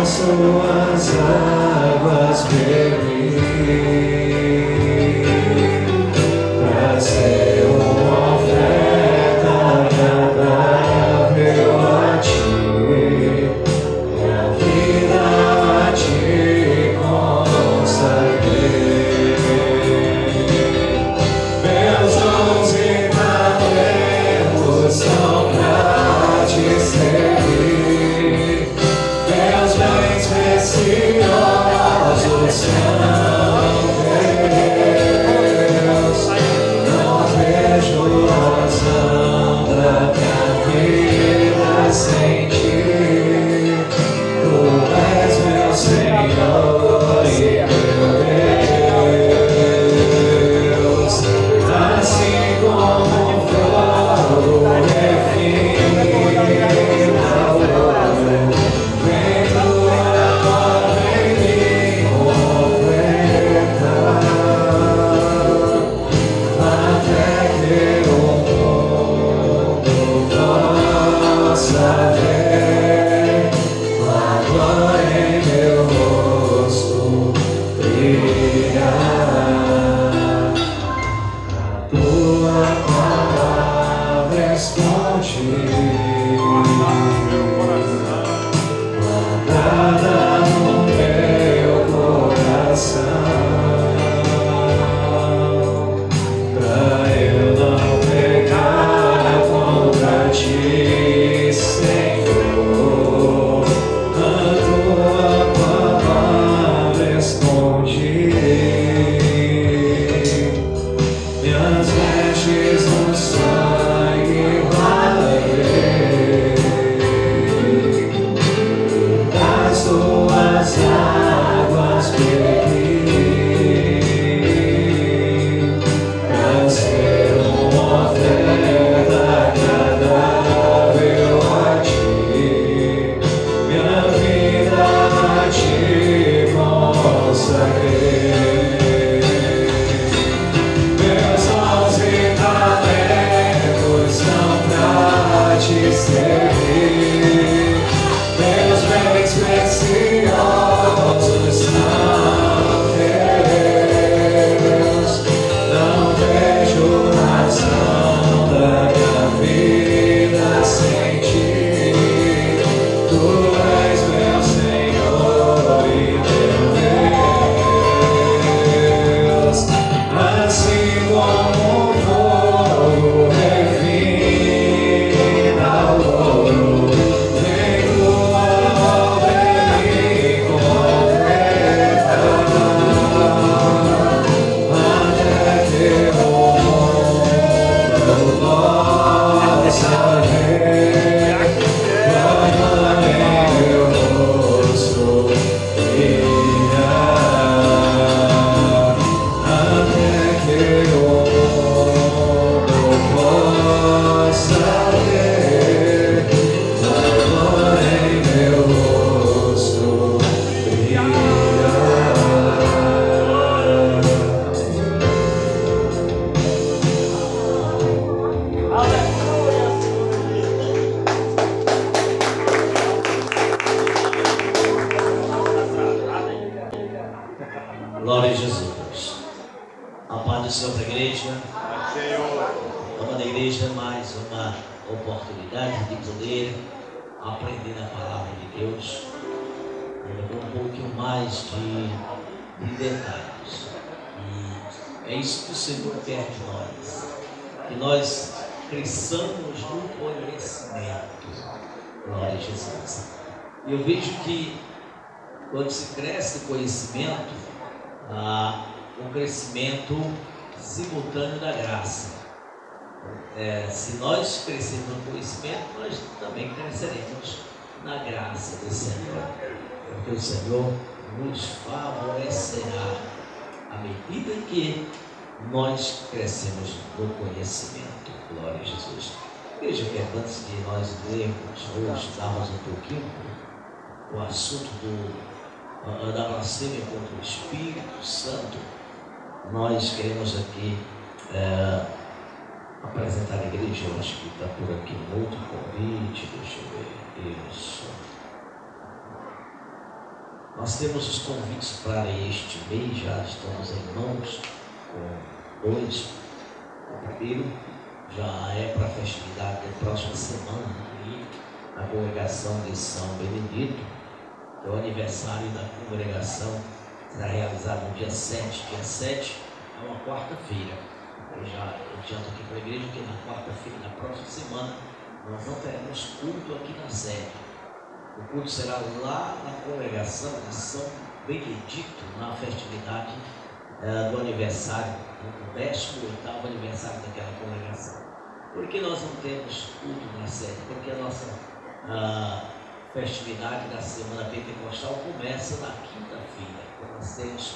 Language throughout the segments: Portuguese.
Suas Glória a Jesus. A paz do Senhor para a igreja. Vamos da igreja, mais uma oportunidade de poder aprender a palavra de Deus. Um pouquinho mais de detalhes. E é isso que o Senhor quer de nós. Que nós cresçamos no conhecimento. Glória a Jesus. E eu vejo que quando se cresce no conhecimento, um crescimento simultâneo da graça. Se nós crescermos no conhecimento, nós também cresceremos na graça do Senhor, porque o Senhor nos favorecerá à medida em que nós crescemos no conhecimento. Glória a Jesus. Veja que antes de nós lermos ou estudarmos um pouquinho o assunto da blasfêmia contra o Espírito Santo, nós queremos aqui apresentar a igreja. Eu acho que está por aqui um outro convite. Deixa eu ver. Isso. Nós temos os convites para este mês, já estamos em mãos com dois. O primeiro já é para a festividade da próxima semana, e a congregação de São Benedito. O aniversário da congregação será realizado no dia 7. Dia 7 é uma quarta-feira. Eu já adianto aqui para a igreja que na quarta-feira da próxima semana nós não teremos culto aqui na sede. O culto será lá na congregação de São Benedito, na festividade do aniversário, do 18º aniversário daquela congregação. Por que nós não temos culto na sede? Porque a nossa festividade da semana pentecostal começa na quinta-feira. Então nós temos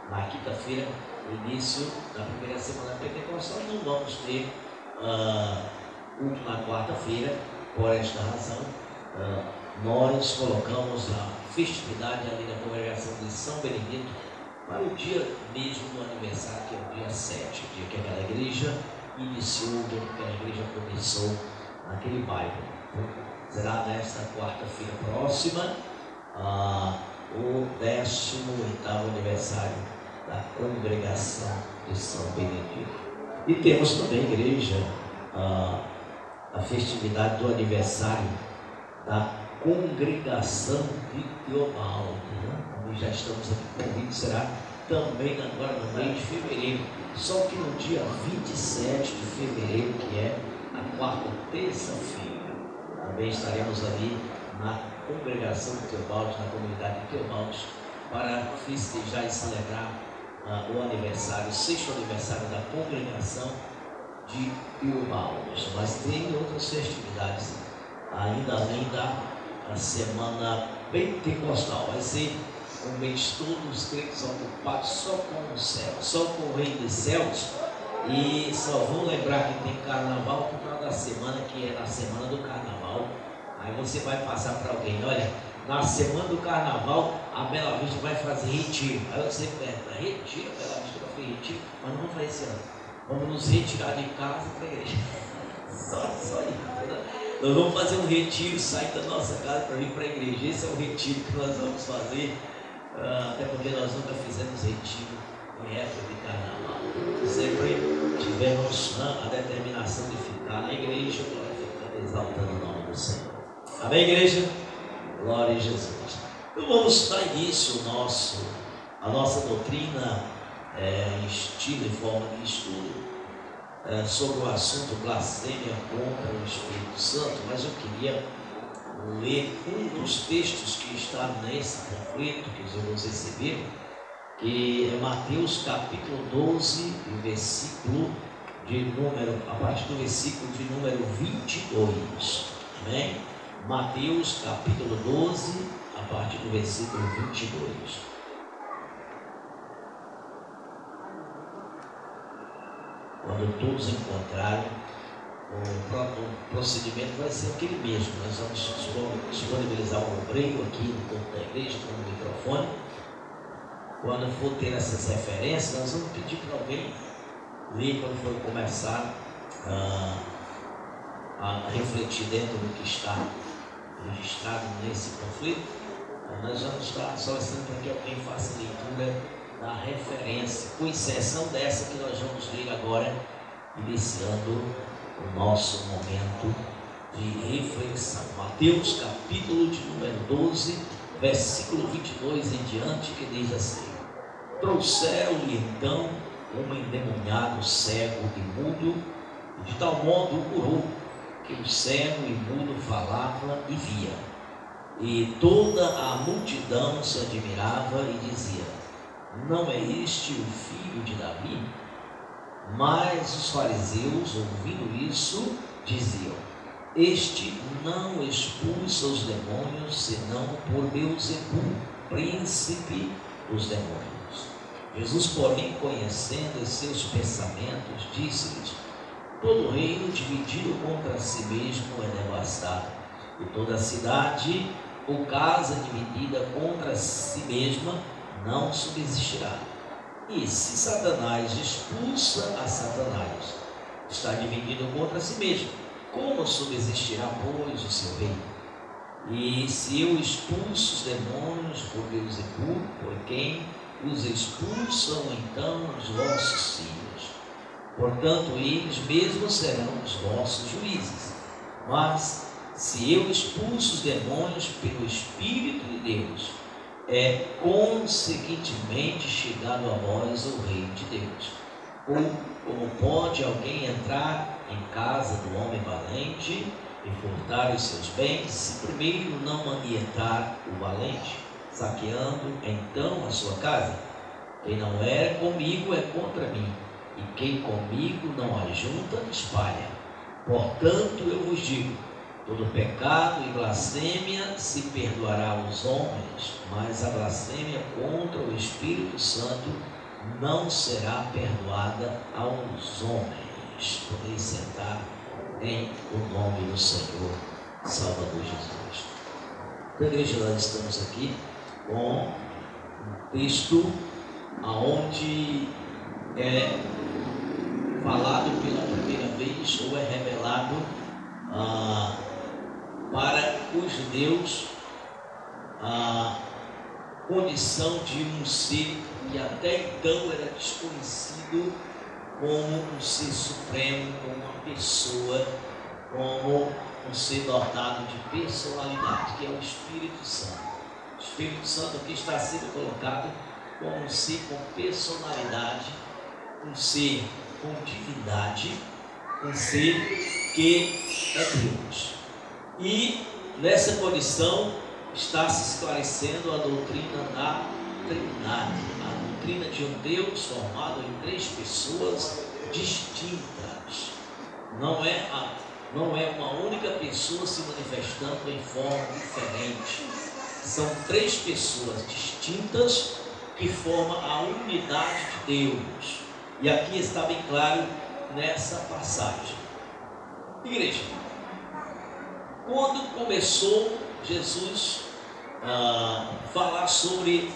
na quinta-feira o início da primeira semana pentecostal. Não vamos ter culto na quarta-feira. Por esta razão, nós colocamos a festividade ali da congregação de São Benedito para o dia mesmo do aniversário, que é o dia 7, o dia que aquela igreja iniciou, o dia que aquela igreja começou naquele bairro. Será nesta quarta-feira próxima o 18º aniversário da congregação de São Benedito. E temos também, igreja, a festividade do aniversário da congregação de Teobaldo, né? Nós já estamos aqui, o convite será também agora no mês de fevereiro, só que no dia 27 de fevereiro, que é a quarta terça-feira, também estaremos ali na congregação de Teobaldo, na comunidade de Teobaldo, para festejar e celebrar o aniversário, o 6º aniversário da congregação de Teobaldo. Mas tem outras festividades ainda além da semana pentecostal. Vai ser um mês todo os crentes ocupados só com o céu, só com o Reino dos Céus, e só vou lembrar que tem carnaval por causa da semana, que é na semana do carnaval. Aí você vai passar para alguém: olha, na semana do carnaval a Bela Vista vai fazer retiro. Aí você pergunta: retiro? A Bela Vista vai fazer retiro? Mas não vamos fazer esse ano, vamos nos retirar de casa para a igreja. Só isso, né? Nós vamos fazer um retiro, sair da nossa casa para vir para a igreja. Esse é o retiro que nós vamos fazer, até porque nós nunca fizemos retiro em época de carnaval. Sempre tivemos a determinação de ficar na igreja, exaltando o nome do Senhor. Amém, igreja? Glória a Jesus. Então vamos dar início a nossa doutrina em estilo e forma de estudo sobre o assunto blasfêmia contra o Espírito Santo, mas eu queria ler um dos textos que está nesse panfleto que os irmãos receberam, que é Mateus capítulo 12, versículo de número, a partir do versículo de número 22. Amém? Mateus capítulo 12, a partir do versículo 22. Quando todos encontrarem, o próprio procedimento vai ser aquele mesmo. Nós vamos disponibilizar um obreiro aqui no corpo da igreja com o microfone. Quando for ter essas referências, nós vamos pedir para alguém ler quando for começar a refletir dentro do que está registrado nesse conflito. Nós vamos estar solicitando para que alguém faça a leitura da referência, com exceção dessa que nós vamos ler agora, iniciando o nosso momento de reflexão. Mateus capítulo de número 12, versículo 22 em diante, que diz assim: trouxeram-lhe então um endemoniado cego e mudo, de tal modo o curou, que o cego e mudo falava e via. E toda a multidão se admirava e dizia: não é este o filho de Davi? Mas os fariseus, ouvindo isso, diziam: este não expulsa os demônios, senão por Beelzebul, príncipe dos demônios. Jesus, porém, conhecendo os seus pensamentos, disse-lhes: todo reino dividido contra si mesmo é devastado, e toda cidade ou casa dividida contra si mesma não subsistirá. E se Satanás expulsa a Satanás, está dividido contra si mesmo, como subsistirá, pois, o seu reino? E se eu expulso os demônios por Beelzebul, por quem os expulsam então os vossos filhos? Portanto, eles mesmos serão os vossos juízes. Mas se eu expulso os demônios pelo Espírito de Deus, é consequentemente chegado a vós o reino de Deus. Ou como pode alguém entrar em casa do homem valente e furtar os seus bens, se primeiro não manietar o valente, saqueando então a sua casa? Quem não é comigo é contra mim, e quem comigo não ajunta, espalha. Portanto, eu vos digo: todo pecado e blasfêmia se perdoará aos homens, mas a blasfêmia contra o Espírito Santo não será perdoada aos homens. Podeis sentar em o nome do Senhor Salvador Jesus. Então, igreja, nós estamos aqui com um texto aonde é falado pela primeira vez, ou é revelado para os judeus a condição de um ser que até então era desconhecido como um ser supremo, como uma pessoa, como um ser dotado de personalidade, que é o Espírito Santo. O Espírito Santo aqui está sendo colocado como um ser com personalidade, um ser com divindade, um ser que é Deus. E nessa condição está se esclarecendo a doutrina da Trindade, a doutrina de um Deus formado em 3 pessoas distintas. Não é uma única pessoa se manifestando em forma diferente. São 3 pessoas distintas que formam a unidade de Deus. E aqui está bem claro nessa passagem. Igreja, quando começou Jesus a falar sobre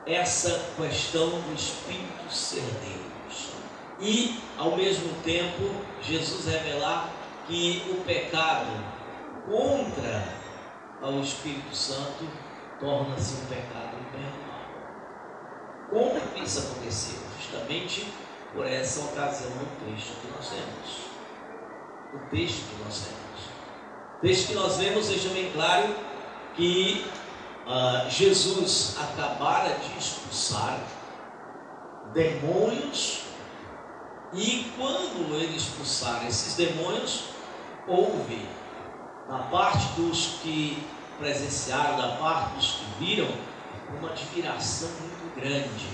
essa questão do Espírito ser Deus, e ao mesmo tempo Jesus revelar que o pecado contra o Espírito Santo torna-se um pecado infernal. Como isso aconteceu? Justamente por essa ocasião no texto que nós temos. O texto que nós temos. O texto que nós vemos deixa bem claro que Jesus acabara de expulsar demônios, e quando ele expulsar esses demônios, houve, da parte dos que presenciaram, da parte dos que viram, uma admiração muito grande,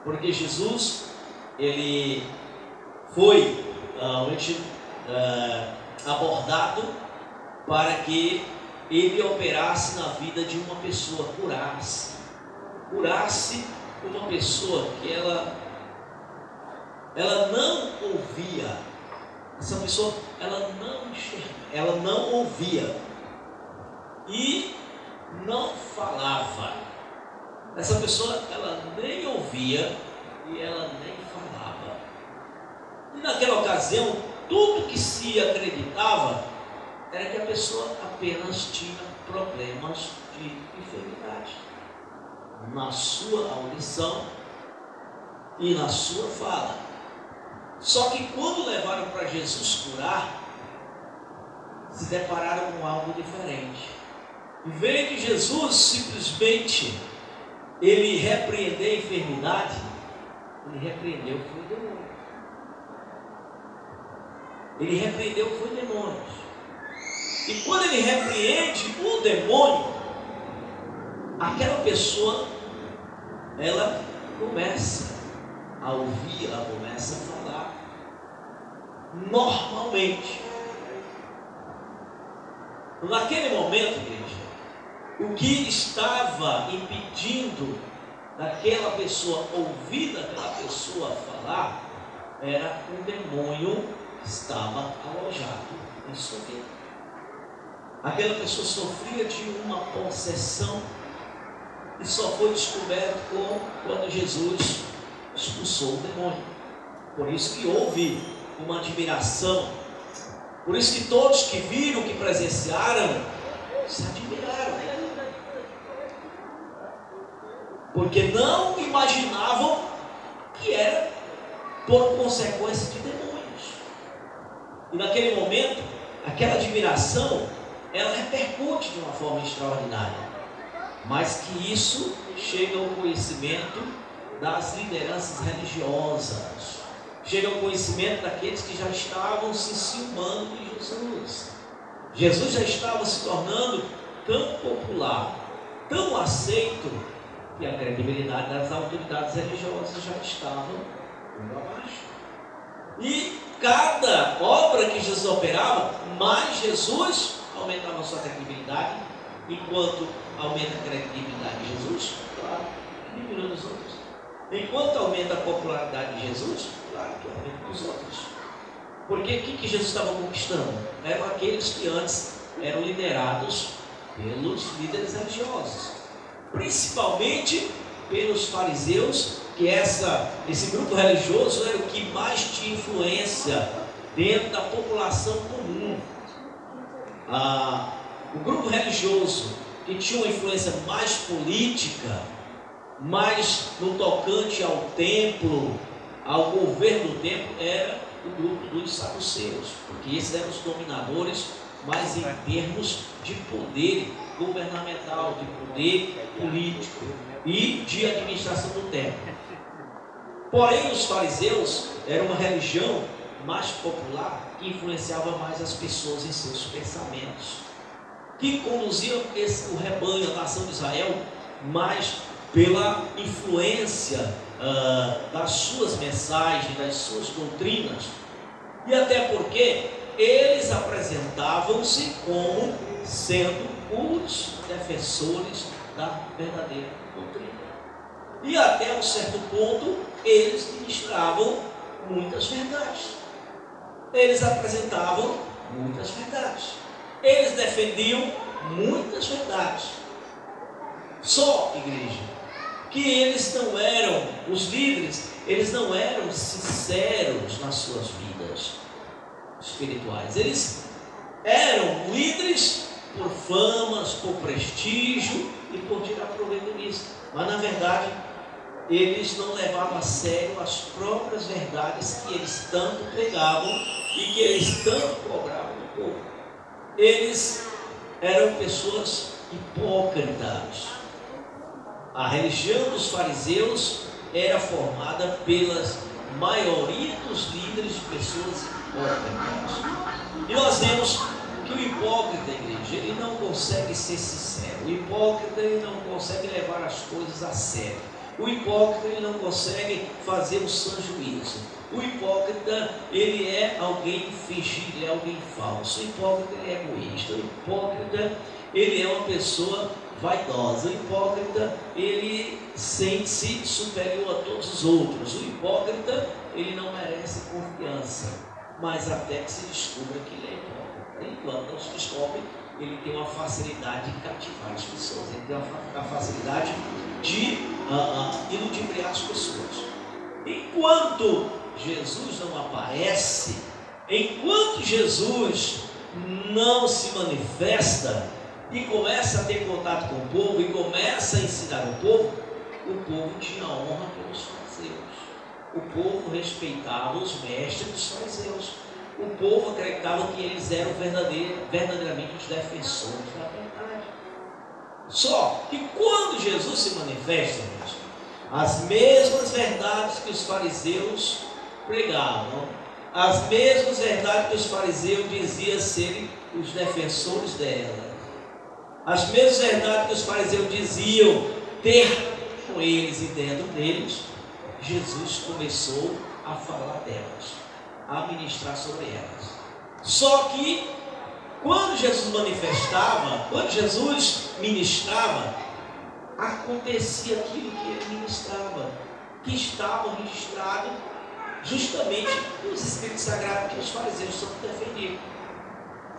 porque Jesus, ele foi abordado para que ele operasse na vida de uma pessoa, curasse uma pessoa que ela não ouvia, essa pessoa ela não enxergava, ela não ouvia e não falava. Essa pessoa ela nem ouvia e ela nem falava. E naquela ocasião, tudo que se acreditava era que a pessoa apenas tinha problemas de enfermidade na sua audição e na sua fala. Só que quando levaram para Jesus curar, se depararam com algo diferente. Em vez de Jesus simplesmente ele repreender a enfermidade, ele repreendeu foi o demônio. Ele repreendeu foi demônios. E quando ele repreende o demônio, aquela pessoa, ela começa a ouvir, ela começa a falar normalmente. Naquele momento, igreja, o que estava impedindo daquela pessoa ouvir, daquela pessoa falar, era um demônio que estava alojado em sua vida. Aquela pessoa sofria de uma possessão e só foi descoberto quando Jesus expulsou o demônio. Por isso que houve uma admiração. Por isso que todos que viram, que presenciaram, se admiraram. Porque não imaginavam que era por consequência de demônios. E naquele momento, aquela admiração, ela repercute de uma forma extraordinária. Mas que isso chega ao conhecimento das lideranças religiosas. Chega ao conhecimento daqueles que já estavam se enciumando de Jesus. Jesus já estava se tornando tão popular, tão aceito, que a credibilidade das autoridades religiosas já estava indo abaixo. E cada obra que Jesus operava, mais Jesus aumentava a sua credibilidade. Enquanto aumenta a credibilidade de Jesus, claro, diminuindo os outros. Enquanto aumenta a popularidade de Jesus, claro que aumenta os outros. Porque o que Jesus estava conquistando? Eram aqueles que antes eram liderados pelos líderes religiosos, principalmente pelos fariseus, que esse grupo religioso era o que mais tinha influência dentro da população comum. O grupo religioso que tinha uma influência mais política, mais no tocante ao templo, ao governo do templo, era do grupo dos saduceus, porque esses eram os dominadores, mas em termos de poder governamental, de poder político e de administração do templo. Porém, os fariseus eram uma religião mais popular, que influenciava mais as pessoas em seus pensamentos, que conduziam o rebanho, a nação de Israel, mais pela influência das suas mensagens, das suas doutrinas, e até porque eles apresentavam-se como sendo os defensores da verdadeira doutrina. E até um certo ponto, eles ministravam muitas verdades. Eles apresentavam muitas verdades. Eles defendiam muitas verdades. Só, igreja, que eles não eram, os líderes, eles não eram sinceros nas suas vidas espirituais. Eles eram líderes por famas, por prestígio e por tirar proveito disso. Mas na verdade, eles não levavam a sério as próprias verdades que eles tanto pregavam e que eles tanto cobravam do povo. Eles eram pessoas hipócritas. A religião dos fariseus era formada pela maioria dos líderes de pessoas hipócritas. E nós vemos que o hipócrita, igreja, ele não consegue ser sincero. O hipócrita, ele não consegue levar as coisas a sério. O hipócrita, ele não consegue fazer o sã juízo. O hipócrita, ele é alguém fingido, ele é alguém falso. O hipócrita, ele é egoísta. O hipócrita, ele é uma pessoa vaidosa. O hipócrita, ele sente-se superior a todos os outros. O hipócrita, ele não merece confiança, mas até que se descubra que ele é hipócrita. Enquanto não se descobre, ele tem uma facilidade de cativar as pessoas, ele tem uma facilidade de iludibriar as pessoas. Enquanto Jesus não aparece, enquanto Jesus não se manifesta e começa a ter contato com o povo e começa a ensinar o povo tinha honra pelos fariseus. O povo respeitava os mestres dos fariseus. O povo acreditava que eles eram verdadeiramente os defensores da verdade. Só que quando Jesus se manifesta, as mesmas verdades que os fariseus pregavam, as mesmas verdades que os fariseus diziam serem os defensores dela, as mesmas verdades que os fariseus diziam ter com eles e dentro deles, Jesus começou a falar delas, a ministrar sobre elas. Só que quando Jesus manifestava, quando Jesus ministrava, acontecia aquilo que ele ministrava, que estava registrado justamente nos Escritos Sagrados que os fariseus só defendiam.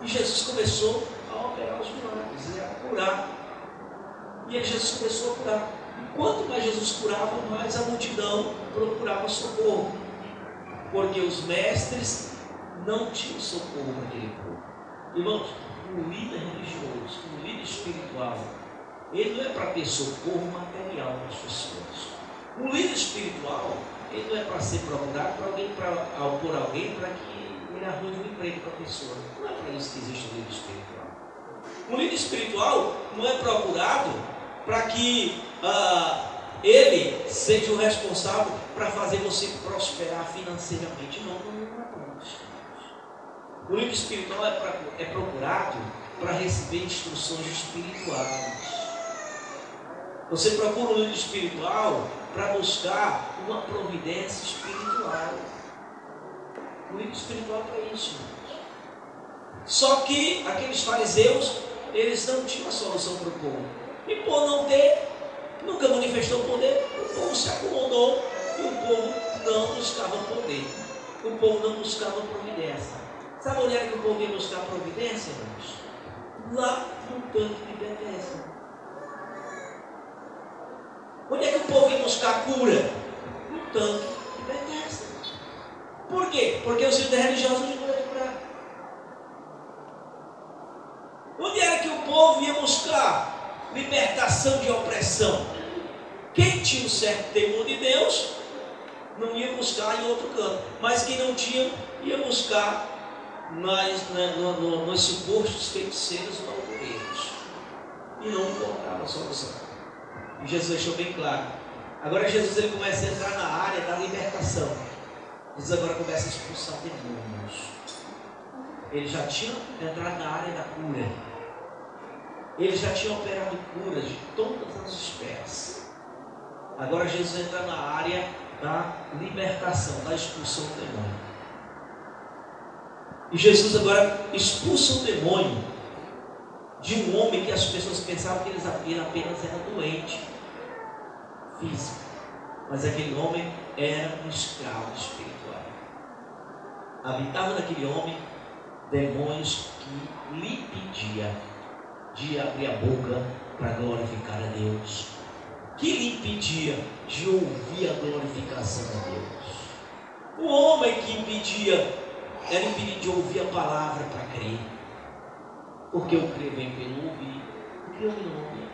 E Jesus começou a operar os milagres, a curar. E aí Jesus começou a curar. E quanto mais Jesus curava, mais a multidão procurava socorro, porque os mestres não tinham socorro naquele povo. Irmãos, um líder religioso, um líder espiritual, ele não é para ter socorro material das pessoas. Um líder espiritual, ele não é para ser procurado por alguém para que ele arrume um emprego para a pessoa. Não é para isso que existe um líder espiritual. Um líder espiritual não é procurado para que ele seja o responsável para fazer você prosperar financeiramente. Não é para isso. O líder espiritual é procurado para receber instruções espirituais. Você procura um líder espiritual para buscar uma providência espiritual. O líder espiritual é para isso. Só que aqueles fariseus, eles não tinham a solução para o povo. E por não ter, nunca manifestou poder, o povo se acomodou e o povo não buscava poder. O povo não buscava providência. Sabe onde era que o povo ia buscar providência, irmãos? Lá no tanque de Betesda. Onde é que o povo ia buscar cura? No tanque de Betesda. Por quê? Porque os líderes religiosos não tinham curar. Onde era que o povo ia buscar libertação de opressão? Quem tinha um certo temor de Deus não ia buscar em outro canto, mas quem não tinha ia buscar nos supostos feiticeiros ou algoreiros e não encontrava a solução. E Jesus deixou bem claro. Agora Jesus ele começa a entrar na área da libertação. Jesus agora começa a expulsar demônios. Ele já tinha entrado na área da cura. Ele já tinha operado curas de todas as espécies. Agora Jesus entra na área da libertação, da expulsão do demônio. E Jesus agora expulsa o demônio de um homem que as pessoas pensavam que ele apenas era doente físico, mas aquele homem era um escravo espiritual. Habitava naquele homem demônios que lhe pediam de abrir a boca para glorificar a Deus, que lhe impedia de ouvir a glorificação a Deus. O homem que impedia era impedido de ouvir a palavra para crer, porque o crer vem pelo ouvir. Aquele homem não ouvia,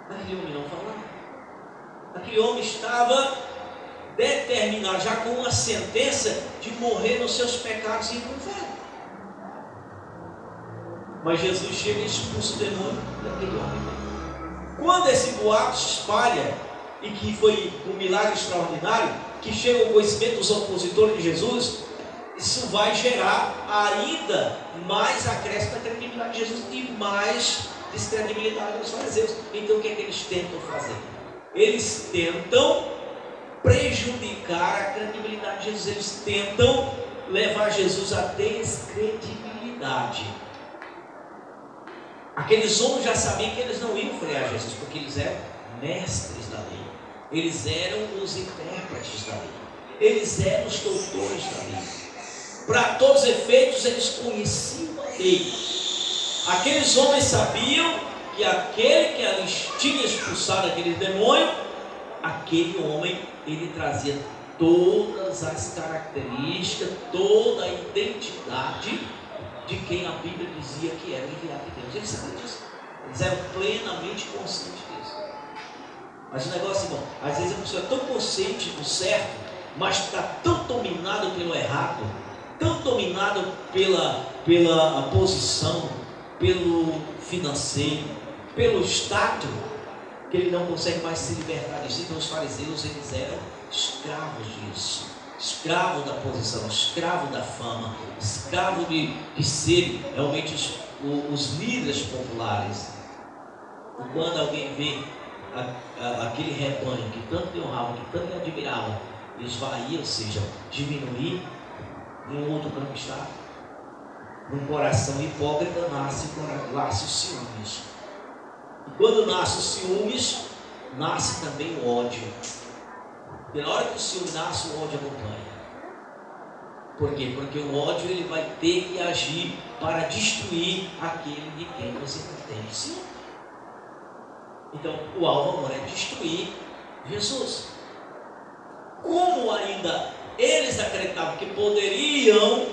aquele homem não falava. Aquele homem estava determinado, já com uma sentença de morrer nos seus pecados e ir para o inferno. Mas Jesus chega e expulsa o demônio daquele homem. Quando esse boato se espalha, e que foi um milagre extraordinário, que chega ao conhecimento dos opositores de Jesus, isso vai gerar ainda mais acréscimo da credibilidade de Jesus e mais descredibilidade dos fariseus. Então o que é que eles tentam fazer? Eles tentam prejudicar a credibilidade de Jesus. Eles tentam levar Jesus à descredibilidade. Aqueles homens já sabiam que eles não iam frear Jesus, porque eles eram mestres da lei. Eles eram os intérpretes da lei. Eles eram os doutores da lei. Para todos os efeitos, eles conheciam a lei. Aqueles homens sabiam que aquele que eles tinham expulsado aquele demônio, aquele homem, ele trazia todas as características, toda a identidade de quem a Bíblia dizia que era o enviado de Deus. Eles sabiam disso. Eles eram plenamente conscientes disso. Mas o negócio, irmão, às vezes a pessoa é tão consciente do certo, mas está tão dominado pelo errado, tão dominado pela posição, pelo financeiro, pelo status, que ele não consegue mais se libertar disso. Então os fariseus, eles eram escravos disso, escravo da posição, escravo da fama, escravo de ser realmente os líderes populares. E quando alguém vê aquele rebanho que tanto lhe honrava, que tanto lhe admirava, esvair, ou seja, diminuir, em um outro campo está, num coração hipócrita nasce os ciúmes. E quando nasce os ciúmes, nasce também o ódio. E na hora que o ciúme nasce, o ódio acompanha. Por quê? Porque o ódio ele vai ter que agir para destruir aquele de quem você não tem ciúme. Então, o alvo agora é destruir Jesus. Como ainda eles acreditavam que poderiam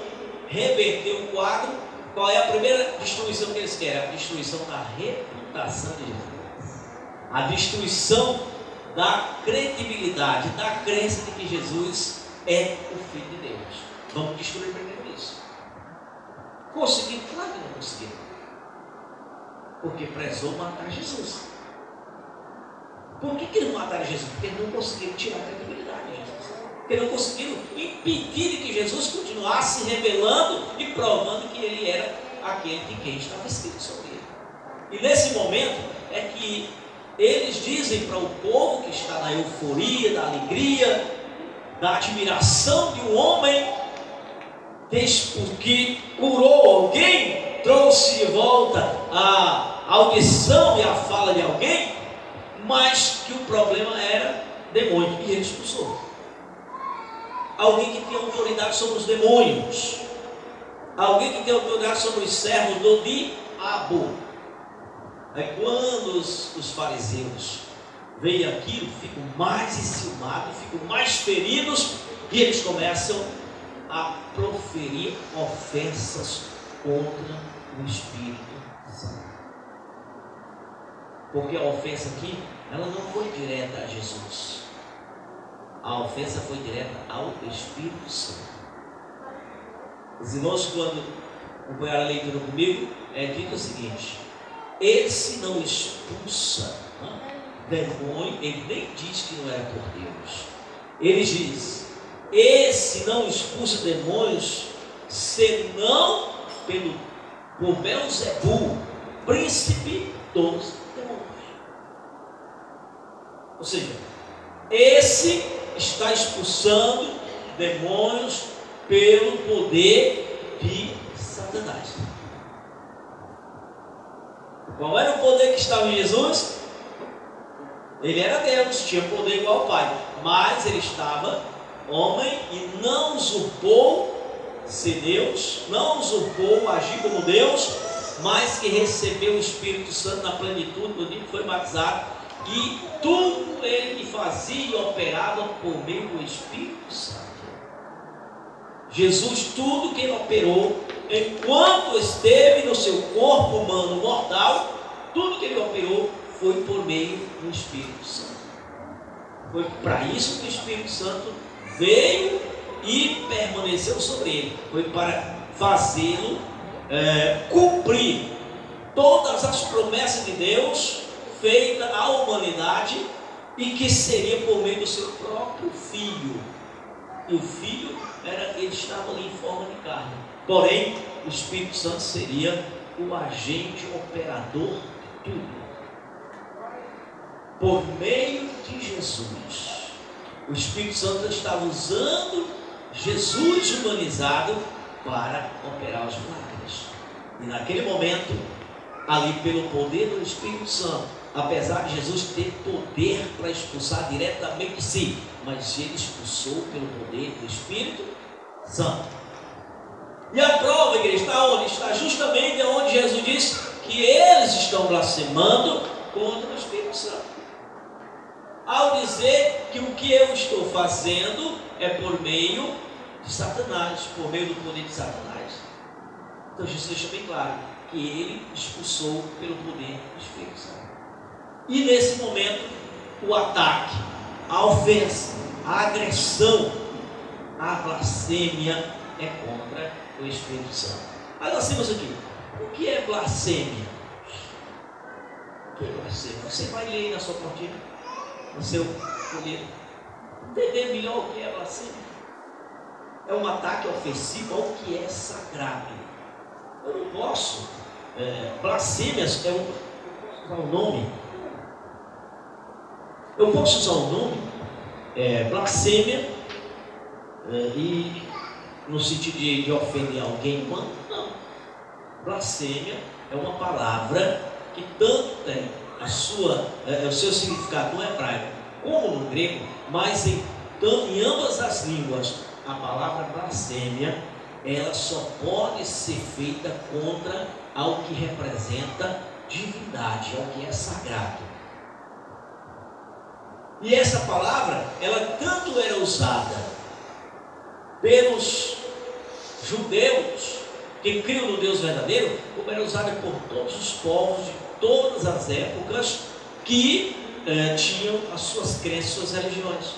reverter o quadro, qual é a primeira destruição que eles querem? A destruição da reputação de Jesus. A destruição da credibilidade, da crença de que Jesus é o Filho de Deus. Vamos destruir primeiro isso. Conseguiram? Claro que não conseguiram. Porque prezou matar Jesus. Por que eles mataram Jesus? Porque eles não conseguiram tirar a credibilidade de Jesus. Porque eles não conseguiram impedir que Jesus continuasse se revelando e provando que ele era aquele de quem estava escrito sobre ele. E nesse momento é que eles dizem para o povo que está na euforia, da alegria, da admiração de um homem que curou alguém, trouxe de volta a audição e a fala de alguém, mas que o problema era demônio, e ele expulsou. Alguém que tem autoridade sobre os demônios, alguém que tem autoridade sobre os servos do diabo. Aí quando os fariseus veem aquilo, ficam mais enciumados, ficam mais feridos, e eles começam a proferir ofensas contra o Espírito Santo. Porque a ofensa aqui, ela não foi direta a Jesus. A ofensa foi direta ao Espírito Santo. Os irmãos, quando acompanharam a leitura comigo, é dito o seguinte: esse não expulsa demônio, ele nem diz que não era por Deus. Ele diz: esse não expulsa demônios, senão por Belzebu, príncipe dos demônios. Ou seja, esse está expulsando demônios pelo poder de Satanás. Qual era o poder que estava em Jesus? Ele era Deus, tinha poder igual ao Pai, mas ele estava homem e não usurpou ser Deus, não usurpou agir como Deus, mas que recebeu o Espírito Santo na plenitude, no dia que foi batizado, e tudo ele fazia e operava por meio do Espírito Santo. Jesus, tudo que ele operou, enquanto esteve no seu corpo humano mortal, tudo que ele operou foi por meio do Espírito Santo. Foi para isso que o Espírito Santo veio e permaneceu sobre ele. Foi para fazê-lo cumprir todas as promessas de Deus feitas à humanidade, e que seria por meio do seu próprio Filho. E o Filho ele estava ali em forma de carne, porém o Espírito Santo seria o agente operador de tudo. Por meio de Jesus, o Espírito Santo estava usando Jesus humanizado para operar os milagres. E naquele momento, ali pelo poder do Espírito Santo, apesar de Jesus ter poder para expulsar diretamente de si, mas ele expulsou pelo poder do Espírito Santo. E a prova, igreja, está onde? Está justamente onde Jesus disse que eles estão blasfemando contra o Espírito Santo, ao dizer que o que eu estou fazendo é por meio de Satanás, por meio do poder de Satanás. Então Jesus deixa bem claro que ele expulsou pelo poder do Espírito Santo. E nesse momento, o ataque, a ofensa, a agressão, a blasfêmia é contra o Espírito Santo. Aí nós temos aqui, o que é blasfêmia? O que é blasfêmia? Você vai ler aí na sua portinha, no seu folheto, entender melhor o que é blasfêmia. É um ataque ofensivo ao que é sagrado. Eu não posso, blasfêmias é um nome. Eu posso usar o nome blasfêmia e no sentido de ofender alguém humano? Não. Blasfêmia é uma palavra que tanto tem o seu significado no hebraico como no grego, mas em ambas as línguas a palavra blasfêmia ela só pode ser feita contra algo que representa divindade, algo que é sagrado. E essa palavra, ela tanto era usada pelos judeus que criam no Deus verdadeiro, como era usada por todos os povos de todas as épocas que tinham as suas crenças, suas religiões.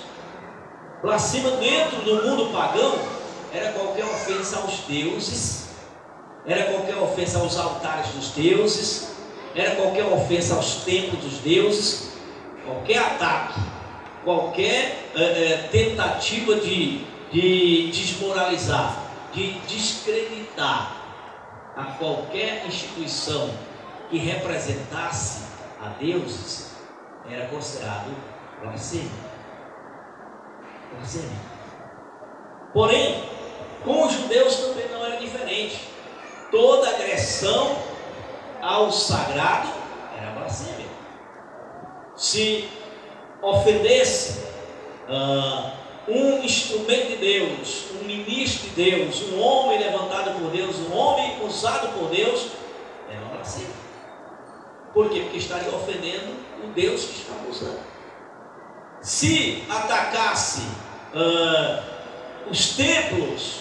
Blasfêmia dentro do mundo pagão era qualquer ofensa aos deuses, era qualquer ofensa aos altares dos deuses, era qualquer ofensa aos templos dos deuses. Qualquer ataque, qualquer tentativa de desmoralizar, de descreditar a qualquer instituição que representasse a deuses, era considerado blasfêmia. Porém, com os judeus também não era diferente. Toda agressão ao sagrado era blasfêmia. Se ofendesse um instrumento de Deus, um ministro de Deus, um homem levantado por Deus, um homem usado por Deus, era uma blasfêmia. Por quê? Porque estaria ofendendo o Deus que estava usando. Se atacasse os templos,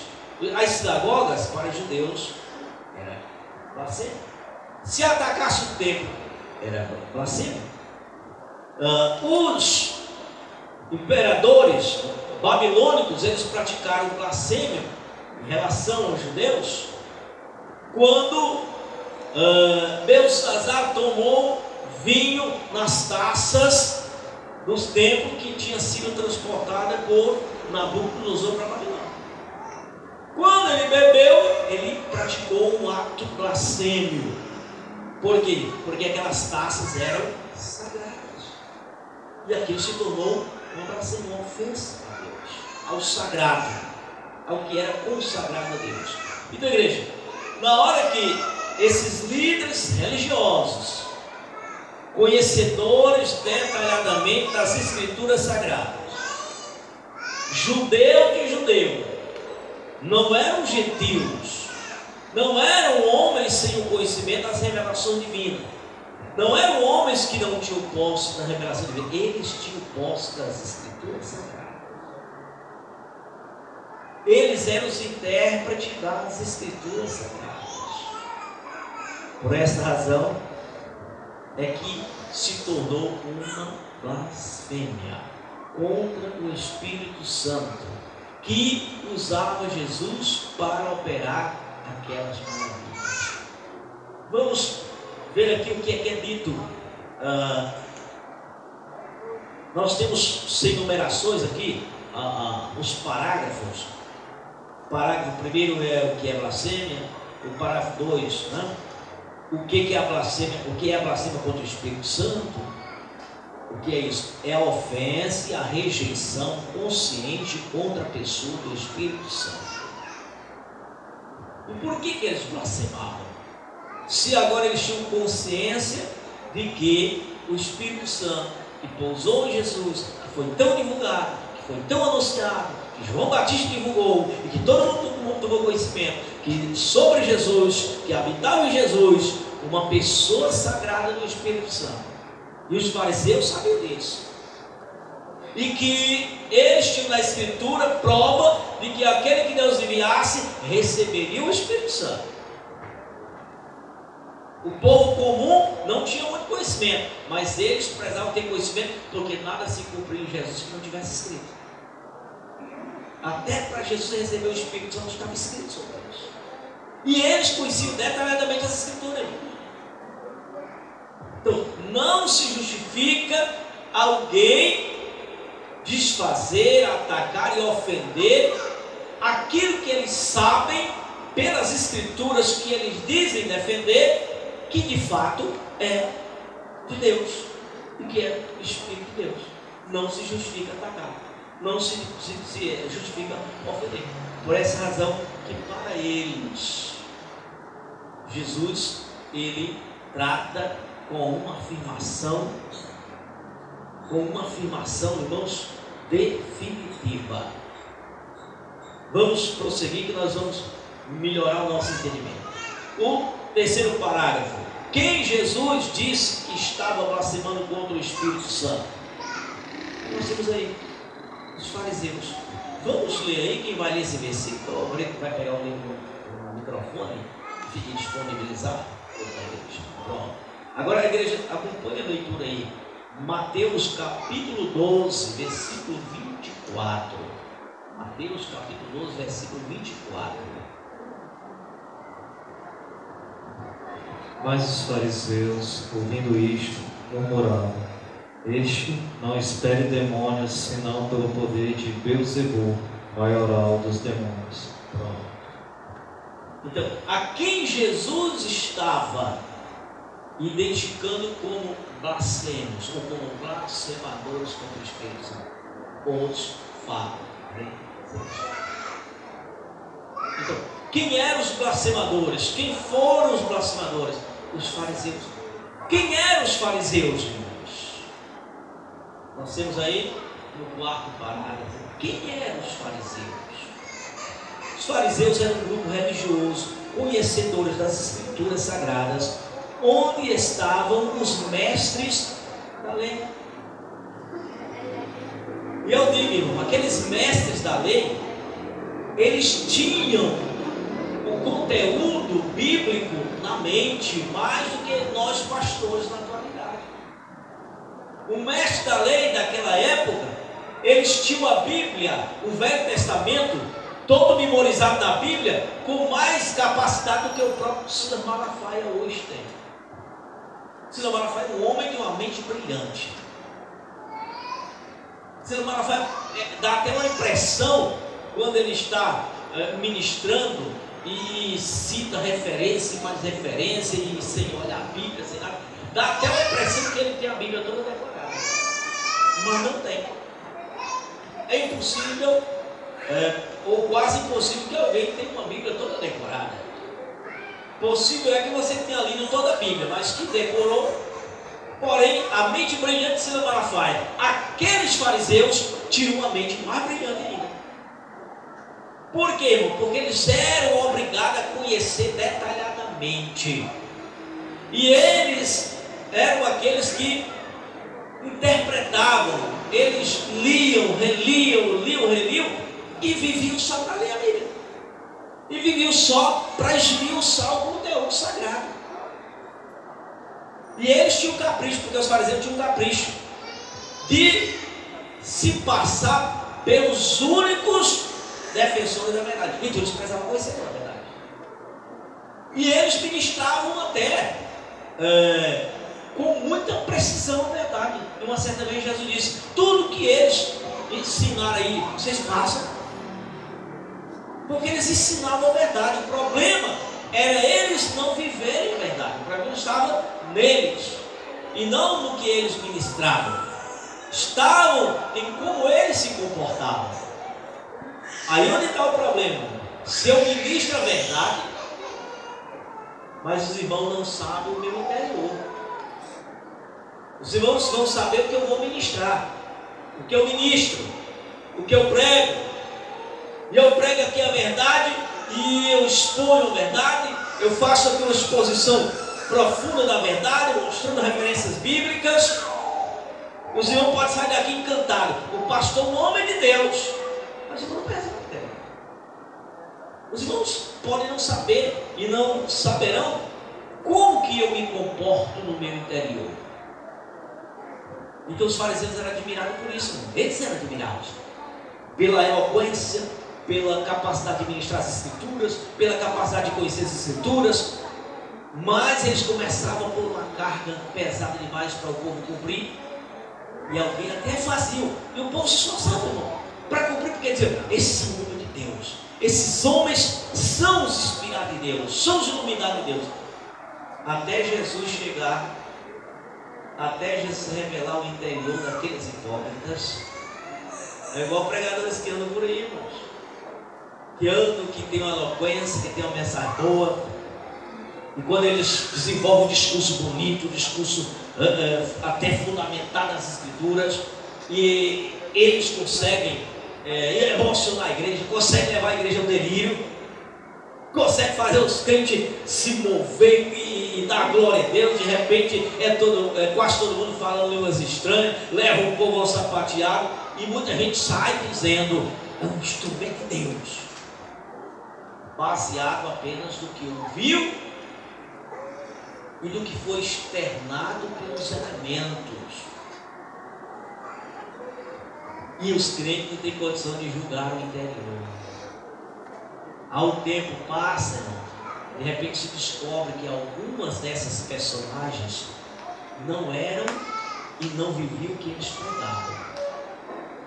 as sinagogas, para os judeus, era blasfêmia. Se atacasse o templo, era blasfêmia. Os imperadores babilônicos, eles praticaram blasfêmia em relação aos judeus, quando Belsassar tomou vinho nas taças dos templos que tinha sido transportada por Nabucodonosor para Babilônia. Quando ele bebeu, ele praticou um ato blasfêmio. Por quê? Porque aquelas taças eram sagradas. E aquilo se tornou uma blasfêmia, uma ofensa a Deus, ao sagrado, ao que era consagrado a Deus. Então, igreja, na hora que esses líderes religiosos, conhecedores detalhadamente das escrituras sagradas, judeu de judeu, não eram gentios, não eram homens sem o conhecimento das revelações divinas, não eram homens que não tinham posse da revelação divina, eles tinham posse das escrituras sagradas. Eles eram os intérpretes das escrituras sagradas. Por essa razão é que se tornou uma blasfêmia contra o Espírito Santo, que usava Jesus para operar aquelas maravilhas. Vamos ver aqui o que é dito. Nós temos sem numerações aqui os parágrafos. O parágrafo primeiro é o que é blasfêmia, o parágrafo 2, né? O que é a blasfêmia? O que é a blasfêmia contra o Espírito Santo? O que é isso? É a ofensa e a rejeição consciente contra a pessoa do Espírito Santo. E por que eles blasfemavam? Se agora eles tinham consciência de que o Espírito Santo, que pousou em Jesus, que foi tão divulgado, que foi tão anunciado, que João Batista divulgou, e que todo mundo tomou conhecimento, que sobre Jesus, que habitava em Jesus, uma pessoa sagrada do Espírito Santo. E os fariseus sabiam disso. E que eles tinham na Escritura prova de que aquele que Deus enviasse receberia o Espírito Santo. O povo comum não tinha muito conhecimento, mas eles precisavam ter conhecimento, porque nada se cumpriu em Jesus que não tivesse escrito. Até para Jesus receber o Espírito Santo estava escrito sobre eles. E eles conheciam detalhadamente as Escrituras. Então, não se justifica alguém desfazer, atacar e ofender aquilo que eles sabem pelas Escrituras que eles dizem defender, que de fato é de Deus e que é o Espírito de Deus. Não se justifica atacar, não se justifica ofender. Por essa razão que para eles Jesus, ele trata com uma afirmação, irmãos, definitiva. Vamos prosseguir que nós vamos melhorar o nosso entendimento. O terceiro parágrafo: quem Jesus disse que estava blasfemando contra o Espírito Santo? Nós temos aí os fariseus. Vamos ler aí, quem vai ler esse versículo? O Brito vai pegar o microfone e disponibilizar. Pronto. Agora a igreja acompanha a leitura aí. Mateus capítulo 12, versículo 24. Mateus capítulo 12, versículo 24. Mas os fariseus, ouvindo isto, murmuravam: este não expele demônios, senão pelo poder de Beelzebul, maioral dos demônios. Pronto. Então, a quem Jesus estava identificando como blasfemos, ou como blasfemadores contra o Espírito Santo, os fariseus. Então, quem eram os blasfemadores? Quem foram os blasfemadores? Os fariseus. Quem eram os fariseus, irmãos? Nós temos aí no quarto parágrafo. Quem eram os fariseus? Os fariseus eram um grupo religioso, conhecedores das Escrituras Sagradas, onde estavam os mestres da lei. E eu digo, irmão, aqueles mestres da lei, eles tinham o conteúdo bíblico na mente mais do que nós pastores na atualidade. O mestre da lei daquela época, eles tinham a Bíblia, o Velho Testamento, todo memorizado na Bíblia, com mais capacidade do que o próprio Silas Malafaia hoje tem. Silas Malafaia é um homem de uma mente brilhante. Silas Malafaia dá até uma impressão, quando ele está ministrando e cita referência, faz referência e sem olhar a Bíblia, sem nada, dá até uma impressão que ele tem a Bíblia toda decorada, mas não tem. É impossível, ou quase impossível, que alguém tenha uma Bíblia toda decorada. Possível é que você tenha lido toda a Bíblia, mas que decorou. Porém, a mente brilhante de Silas Malafaia, aqueles fariseus tinham uma mente mais brilhante ainda. Por quê, irmão? Porque eles eram obrigados a conhecer detalhadamente. E eles eram aqueles que interpretavam, eles liam, reliam e viviam só para ler a Bíblia. E viviam só para esmiuçar o conteúdo sagrado. E eles tinham um capricho, porque os fariseus tinham um capricho de se passar pelos únicos defensores da verdade. Então eles precisavam conhecer a verdade. E eles ministravam até com muita precisão a verdade. E uma certa vez Jesus disse: tudo que eles ensinaram aí, vocês passam. Porque eles ensinavam a verdade. O problema era eles não viverem a verdade. O problema estava neles e não no que eles ministravam. Estavam em como eles se comportavam. Aí onde está o problema? Se eu ministro a verdade, mas os irmãos não sabem o meu interior. Os irmãos vão saber o que eu vou ministrar, o que eu ministro, o que eu prego. E eu prego aqui a verdade, e eu exponho a verdade, eu faço aqui uma exposição profunda da verdade, mostrando referências bíblicas. Os irmãos podem sair daqui encantados. O pastor, um homem de Deus, mas os irmãos não pensam em Deus. Os irmãos podem não saber e não saberão como que eu me comporto no meu interior. Então os fariseus eram admirados por isso, irmão. Eles eram admirados pela eloquência, pela capacidade de ministrar as escrituras, pela capacidade de conhecer as escrituras, mas eles começavam por uma carga pesada demais para o povo cumprir, e alguém até fazia, e o povo se esforçava, irmão, para cumprir, porque dizia: esses são homens de Deus, esses homens são os inspirados de Deus, são os iluminados de Deus, até Jesus chegar, até Jesus revelar o interior daqueles hipócritas. É igual pregadores que andam por aí, irmãos, que andam, que tem uma eloquência, que tem uma mensagem boa, e quando eles desenvolvem um discurso bonito, um discurso até fundamentado nas escrituras, e eles conseguem emocionar a igreja, conseguem levar a igreja ao delírio, conseguem fazer os crentes se mover e dar glória a Deus. De repente quase todo mundo falando línguas estranhas, leva o povo ao sapateado, e muita gente sai dizendo: é um instrumento de Deus, baseado apenas no que ouviu e do que foi externado pelos elementos. E os crentes não têm condição de julgar o interior. Ao tempo passa, de repente se descobre que algumas dessas personagens não eram e não viviam o que eles pregavam,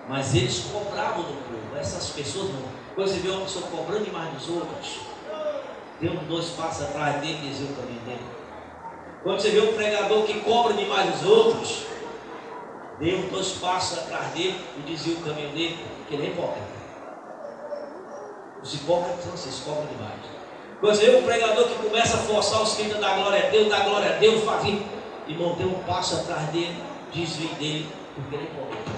mas eles cobravam do povo. Essas pessoas não. Quando você vê uma pessoa cobrando demais dos outros, deu 2 passos atrás dele e dizia o caminho dele. Quando você vê um pregador que cobra demais dos outros, deu 2 passos atrás dele e dizia o caminho dele, porque ele é hipócrita. Os hipócritas são vocês, cobram demais. Quando você vê um pregador que começa a forçar os crentes a dar glória a Deus, fazia, irmão, deu 1 passo atrás dele, desvie dele, porque ele é hipócrita.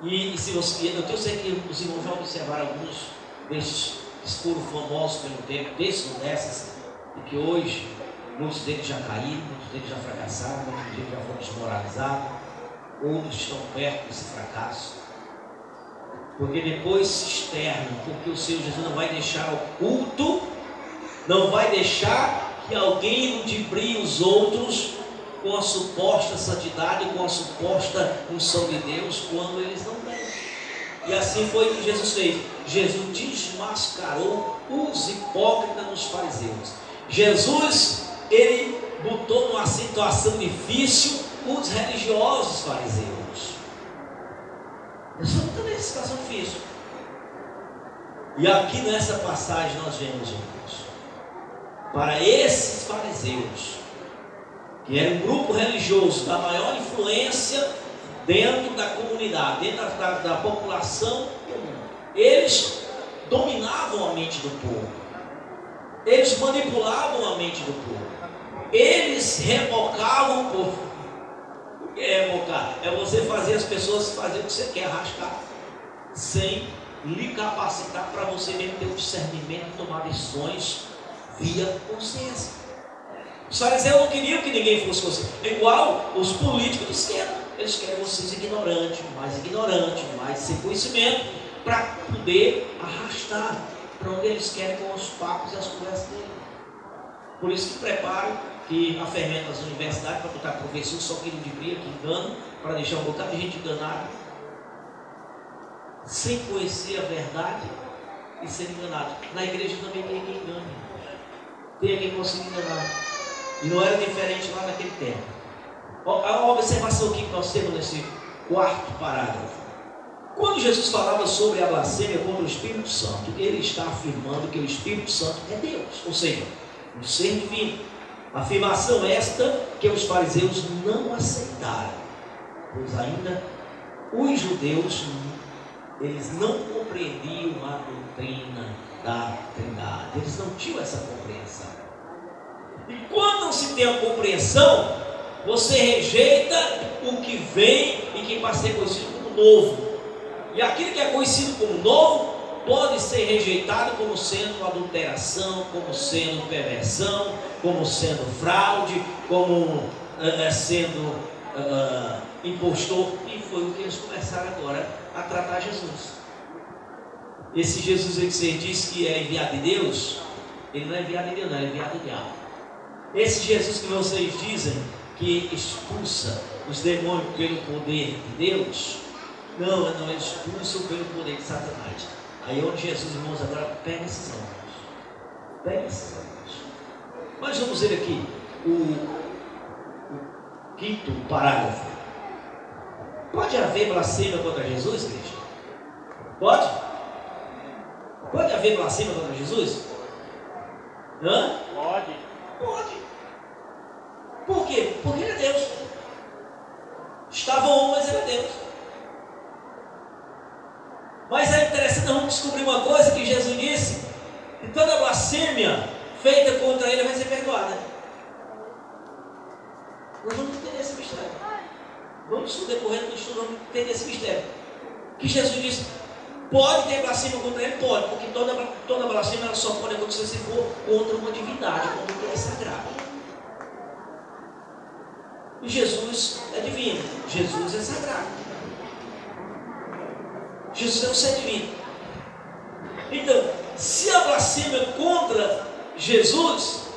E se você, eu sei que os irmãos já observaram alguns desses que foram famosos pelo tempo, desses ou dessas, e que hoje muitos deles já caíram, muitos deles já fracassaram, muitos deles já foram desmoralizados, outros estão perto desse fracasso, porque depois se externam, porque o Senhor Jesus não vai deixar oculto, não vai deixar que alguém ludibrie os outros com a suposta santidade, com a suposta unção de Deus, quando eles não têm. E assim foi que Jesus fez. Jesus desmascarou os hipócritas dos fariseus. Jesus, ele botou numa situação difícil os religiosos fariseus. Jesus botou nessa situação difícil. E aqui nessa passagem nós vemos, irmãos, para esses fariseus, que era um grupo religioso da maior influência dentro da comunidade, dentro da população comum, eles dominavam a mente do povo, eles manipulavam a mente do povo, eles rebocavam o povo. O que é rebocar? É você fazer as pessoas fazer o que você quer, arrastar, sem lhe capacitar para você mesmo ter o discernimento e tomar decisões via consciência. Os fariseus não queriam que ninguém fosse consciente. É igual os políticos de esquerda. Eles querem vocês ignorantes, mais sem conhecimento, para poder arrastar para onde eles querem com os papos e as conversas dele. Por isso que preparam que a fermenta das universidades para botar professor só que ludibria, que engano, para deixar um bocado de gente enganada, sem conhecer a verdade e ser enganado. Na igreja também tem quem engane, tem quem consiga enganar. E não era diferente lá naquele tempo. A observação aqui que nós temos nesse quarto parágrafo. Quando Jesus falava sobre a blasfêmia contra o Espírito Santo, ele está afirmando que o Espírito Santo é Deus, ou seja, um ser divino. Afirmação esta que os fariseus não aceitaram, pois ainda os judeus, eles não compreendiam a doutrina da Trindade, eles não tinham essa compreensão. E quando não se tem a compreensão, você rejeita o que vem e que vai ser conhecido como novo. E aquilo que é conhecido como novo pode ser rejeitado como sendo adulteração, como sendo perversão, como sendo fraude, como sendo impostor. E foi o que eles começaram agora a tratar Jesus. Esse Jesus que você diz que é enviado de Deus, ele não é enviado de Deus, não, é enviado do diabo. Esse Jesus que vocês dizem que expulsa os demônios pelo poder de Deus, não, ele expulsa pelo poder de Satanás. Aí é onde Jesus, irmãos, agora pega esses ângulos. Pega esses ângulos. Mas vamos ver aqui o quinto parágrafo. Pode haver blasfêmia contra Jesus, Cristo? Pode? Pode haver blasfêmia contra Jesus? Hã? Pode. Pode. Por quê? Porque ele é Deus. Estava um, mas ele é Deus. Mas é interessante, nós vamos descobrir uma coisa que Jesus disse: que toda blasfêmia feita contra ele vai ser perdoada. Nós vamos entender esse mistério. Vamos decorrer do estudo, vamos entender esse mistério. Que Jesus disse: pode ter blasfêmia contra ele? Pode, porque toda blasfêmia ela só pode acontecer se for contra uma divindade, contra o que é sagrado. E Jesus é divino, Jesus é sagrado. Jesus é um ser divino. Então, se a blasfêmia contra Jesus,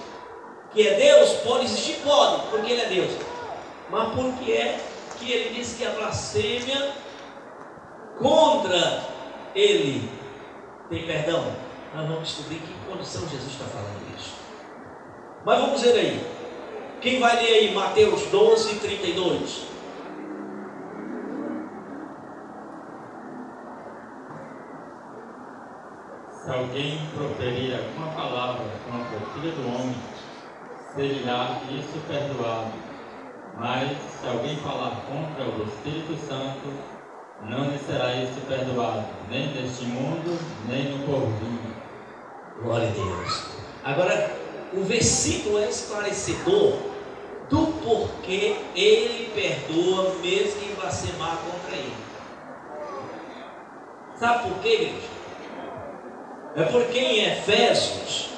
que é Deus, pode existir? Pode, porque ele é Deus. Mas por que é que ele diz que a blasfêmia contra ele tem perdão? Nós vamos descobrir que condição Jesus está falando isso. Mas vamos ver aí. Quem vai ler aí Mateus 12, 32? Se alguém proferir alguma palavra contra o Filho do Homem, será isso perdoado. Mas se alguém falar contra o Espírito Santo, não lhe será isso perdoado, nem neste mundo, nem no porvir. Glória a Deus. Agora, o versículo é esclarecedor do porquê ele perdoa mesmo que blasfemar contra ele. Sabe por quê, igreja? É porque em Efésios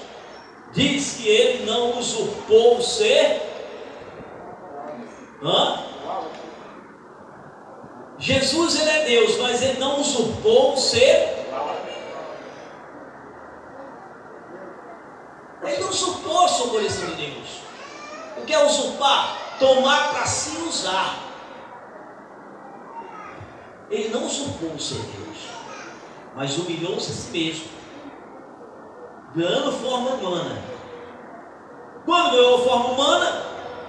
diz que ele não usurpou o ser. Jesus, ele é Deus, mas ele não usurpou o ser. Ele não usurpou a sua condição de Deus. O que é usurpar? Tomar para si usar. Ele não usurpou o ser Deus. mas humilhou-se a si mesmo, ganhando forma humana. Quando ganhou forma humana,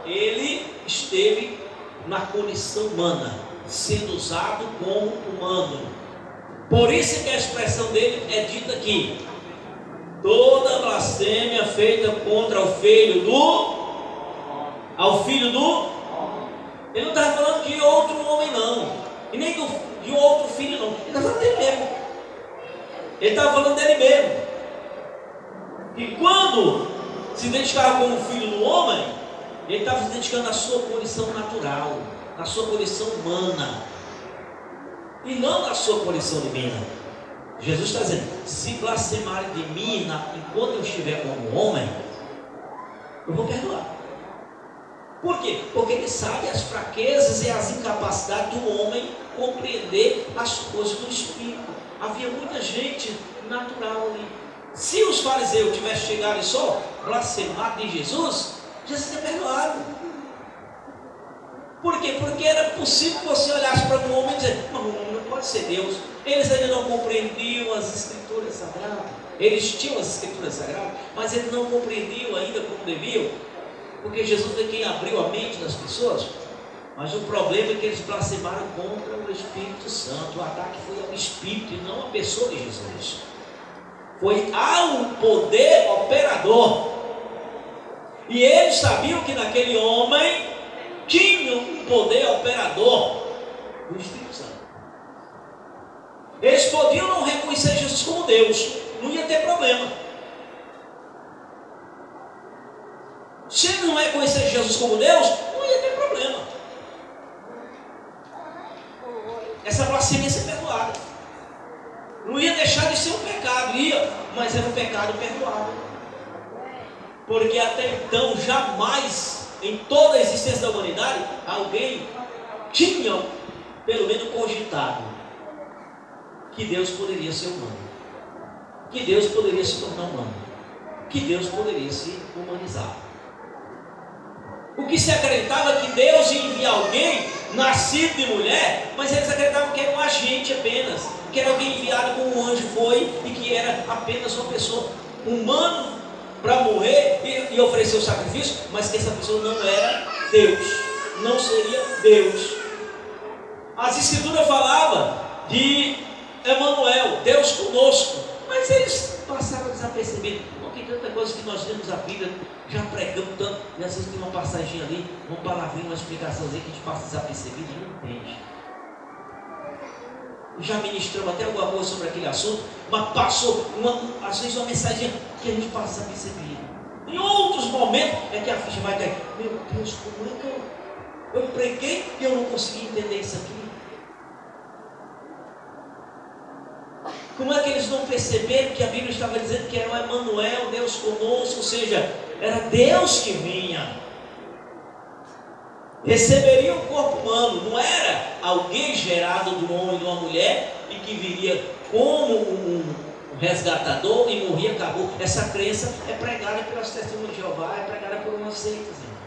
ele esteve na condição humana, sendo usado como humano. Por isso que a expressão dele é dita aqui: toda blasfêmia feita contra o filho do... Ele não estava falando de outro homem não, e nem de um outro filho não, ele estava falando dele mesmo. Ele estava falando dele mesmo. E quando se identificava como filho do homem, ele estava se identificando na sua condição natural, na sua condição humana, e não na sua condição divina. Jesus está dizendo: se blasfemarem de mim enquanto eu estiver como homem, eu vou perdoar. Por quê? Porque ele sabe as fraquezas e as incapacidades do homem compreender as coisas do Espírito. Havia muita gente natural ali. Se os fariseus tivessem chegado e só blasfemado de Jesus, Jesus teria perdoado. Por quê? Porque era possível que você olhasse para um homem e dizer: não, não pode ser Deus. Eles ainda não compreendiam as Escrituras Sagradas. Eles tinham as Escrituras Sagradas, mas eles não compreendiam ainda como deviam, porque Jesus é quem abriu a mente das pessoas. Mas o problema é que eles blasfemaram contra o Espírito Santo. O ataque foi ao Espírito e não à pessoa de Jesus. Foi ao poder operador. E eles sabiam que naquele homem tinha um poder operador do Espírito Santo. Eles podiam não reconhecer Jesus como Deus, não ia ter problema. Se ele não reconhecer Jesus como Deus, não ia ter problema. Essa blasfêmia ia ser perdoada. Não ia deixar de ser um pecado, ia, mas era um pecado perdoado. Porque até então, jamais, em toda a existência da humanidade, alguém tinha, pelo menos, cogitado que Deus poderia ser humano, que Deus poderia se tornar humano, que Deus poderia se humanizar. O que se acreditava que Deus ia enviar alguém nascido de mulher, mas eles acreditavam que era um agente apenas, que era alguém enviado como um anjo foi, e que era apenas uma pessoa humana para morrer e oferecer o sacrifício, mas que essa pessoa não era Deus, não seria Deus. As Escrituras falavam de Emanuel, Deus conosco, mas eles passaram desapercebidos. Não tem tanta coisa que nós lemos a Bíblia, já pregamos tanto, e às vezes tem uma passagem ali, uma palavrinha, uma explicaçãozinha que a gente passa desapercebido e não entende. Já ministramos até alguma coisa sobre aquele assunto, mas passou às vezes uma mensagem que a gente passa desapercebido. Em outros momentos é que a ficha vai cair. Meu Deus, como é que eu preguei e eu não consegui entender isso aqui? Como é que eles não perceberam que a Bíblia estava dizendo que era o Emanuel, Deus conosco, ou seja, era Deus que vinha, receberia um corpo humano, não era alguém gerado de um homem e de uma mulher e que viria como um resgatador e morria e acabou. Essa crença é pregada pelas testemunhas de Jeová, é pregada por umas seitas, irmãos.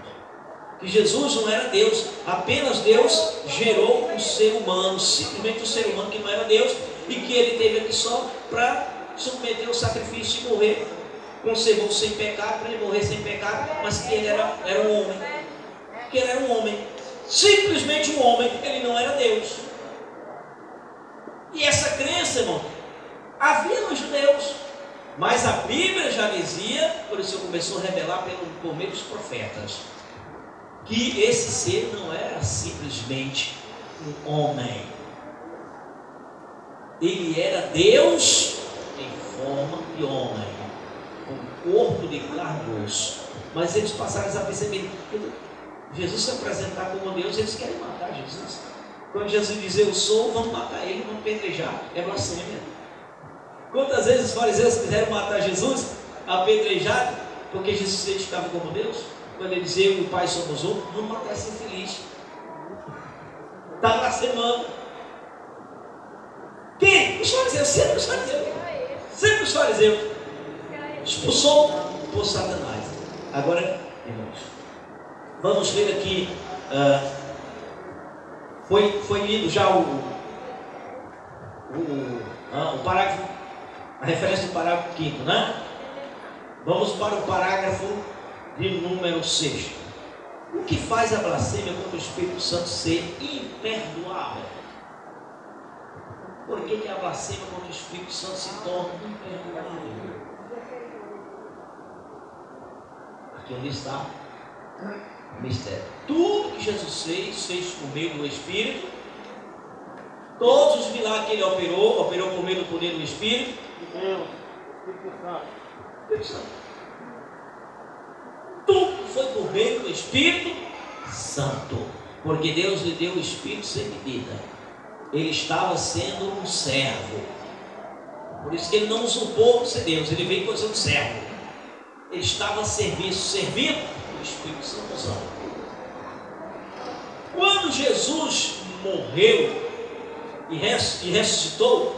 Que Jesus não era Deus, apenas Deus gerou um ser humano, simplesmente um ser humano que não era Deus, e que ele teve aqui só para submeter o sacrifício e morrer, concebeu sem pecado, para ele morrer sem pecado, mas que ele era um homem, que ele era um homem, simplesmente um homem, ele não era Deus. E essa crença, irmão, havia nos judeus, mas a Bíblia já dizia, por isso começou a revelar por meio dos profetas, que esse ser não era simplesmente um homem. Ele era Deus em forma de homem, com corpo de carne e osso. Mas eles passaram desapercebidos. Jesus se apresentar como Deus, eles querem matar Jesus. Quando Jesus diz eu sou, vamos matar ele, vamos apedrejar. É blasfêmia. Quantas vezes os fariseus quiseram matar Jesus, apedrejado, porque Jesus se identificava como Deus? Quando ele dizia eu e o Pai somos um, vamos matar esse infeliz. Está blasfemando. Quem? Os fariseus, sempre os fariseus. Sempre os fariseus. Expulsou por Satanás. Agora, irmãos, vamos ver aqui. Foi lido já A referência do parágrafo 5º, né? Vamos para o parágrafo de número 6. O que faz a blasfêmia contra o Espírito Santo ser imperdoável? Por que a blasfêmia contra o Espírito Santo se torna imperdoável? Aqui onde está o mistério. Tudo que Jesus fez por meio do Espírito. Todos os milagres que ele operou por meio do poder do Espírito. Espírito Santo. Tudo foi por meio do Espírito Santo. Porque Deus lhe deu o Espírito sem medida. Ele estava sendo um servo. Por isso que ele não usurpou ser Deus. Ele veio como sendo servo. Ele estava a serviço, servindo o Espírito Santo. Quando Jesus morreu e ressuscitou,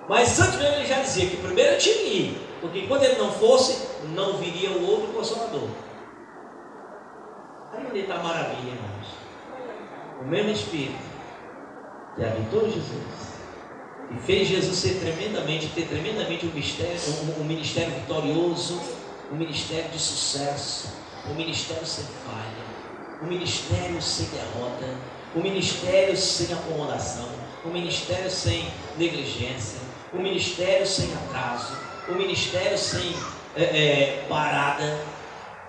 mas antes mesmo ele já dizia que primeiro ele tinha que ir, porque quando ele não fosse, não viria o outro Consolador. Aí onde está a maravilha, irmãos? O mesmo Espírito que habitou Jesus e fez Jesus ter tremendamente um ministério vitorioso, um ministério de sucesso, um ministério sem falha, um ministério sem derrota, um ministério sem acomodação, um ministério sem negligência, um ministério sem atraso, um ministério sem parada,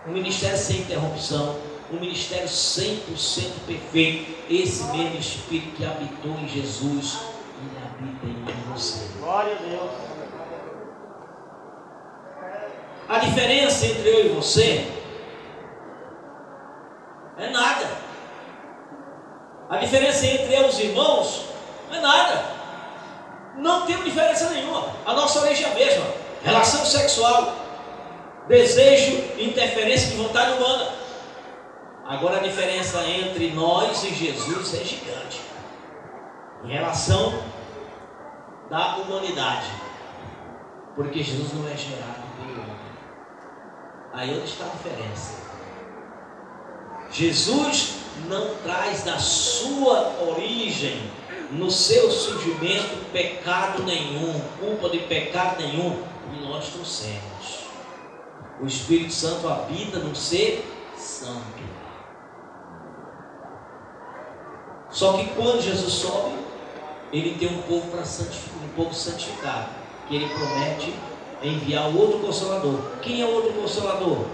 um ministério sem interrupção, um ministério 100% perfeito. Esse mesmo Espírito que habitou em Jesus, ele habita em você. Glória a Deus. A diferença entre eu e você é nada. A diferença entre eu e os irmãos não é nada. Não tem diferença nenhuma. A nossa origem é a mesma. Relação sexual, desejo, interferência de vontade humana. Agora a diferença entre nós e Jesus é gigante. Em relação da humanidade. Porque Jesus não é gerado pelo homem. Aí onde está a diferença? Jesus não traz da sua origem, no seu surgimento, pecado nenhum, culpa de pecado nenhum, e nós trouxemos. O Espírito Santo habita no ser santo. Só que quando Jesus sobe, ele tem um povo para santificar, um povo santificado, que ele promete enviar o outro Consolador. Quem é o outro Consolador?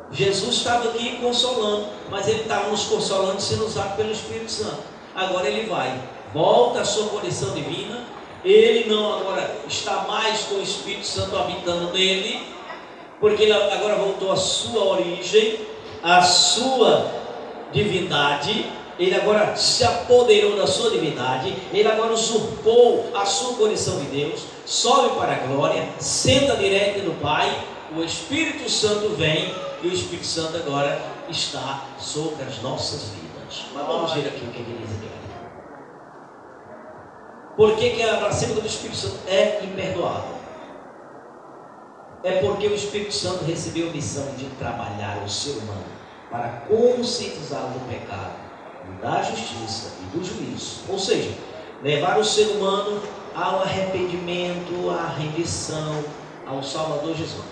Jesus estava aqui consolando, mas ele estava nos consolando sendo usado pelo Espírito Santo. Agora ele vai, volta à sua condição divina. Ele não agora está mais com o Espírito Santo habitando nele, porque ele agora voltou à sua origem, à sua divindade. Ele agora se apoderou da sua divindade, ele agora usurpou a sua condição de Deus, sobe para a glória, senta direto do Pai, o Espírito Santo vem e o Espírito Santo agora está sobre as nossas vidas. Mas vamos ver aqui o que ele diz aqui. Por que a blasfêmia do Espírito Santo é imperdoável? É porque o Espírito Santo recebeu a missão de trabalhar o ser humano para conscientizá-lo do pecado, da justiça e do juízo, ou seja, levar o ser humano ao arrependimento, à rendição ao Salvador Jesus.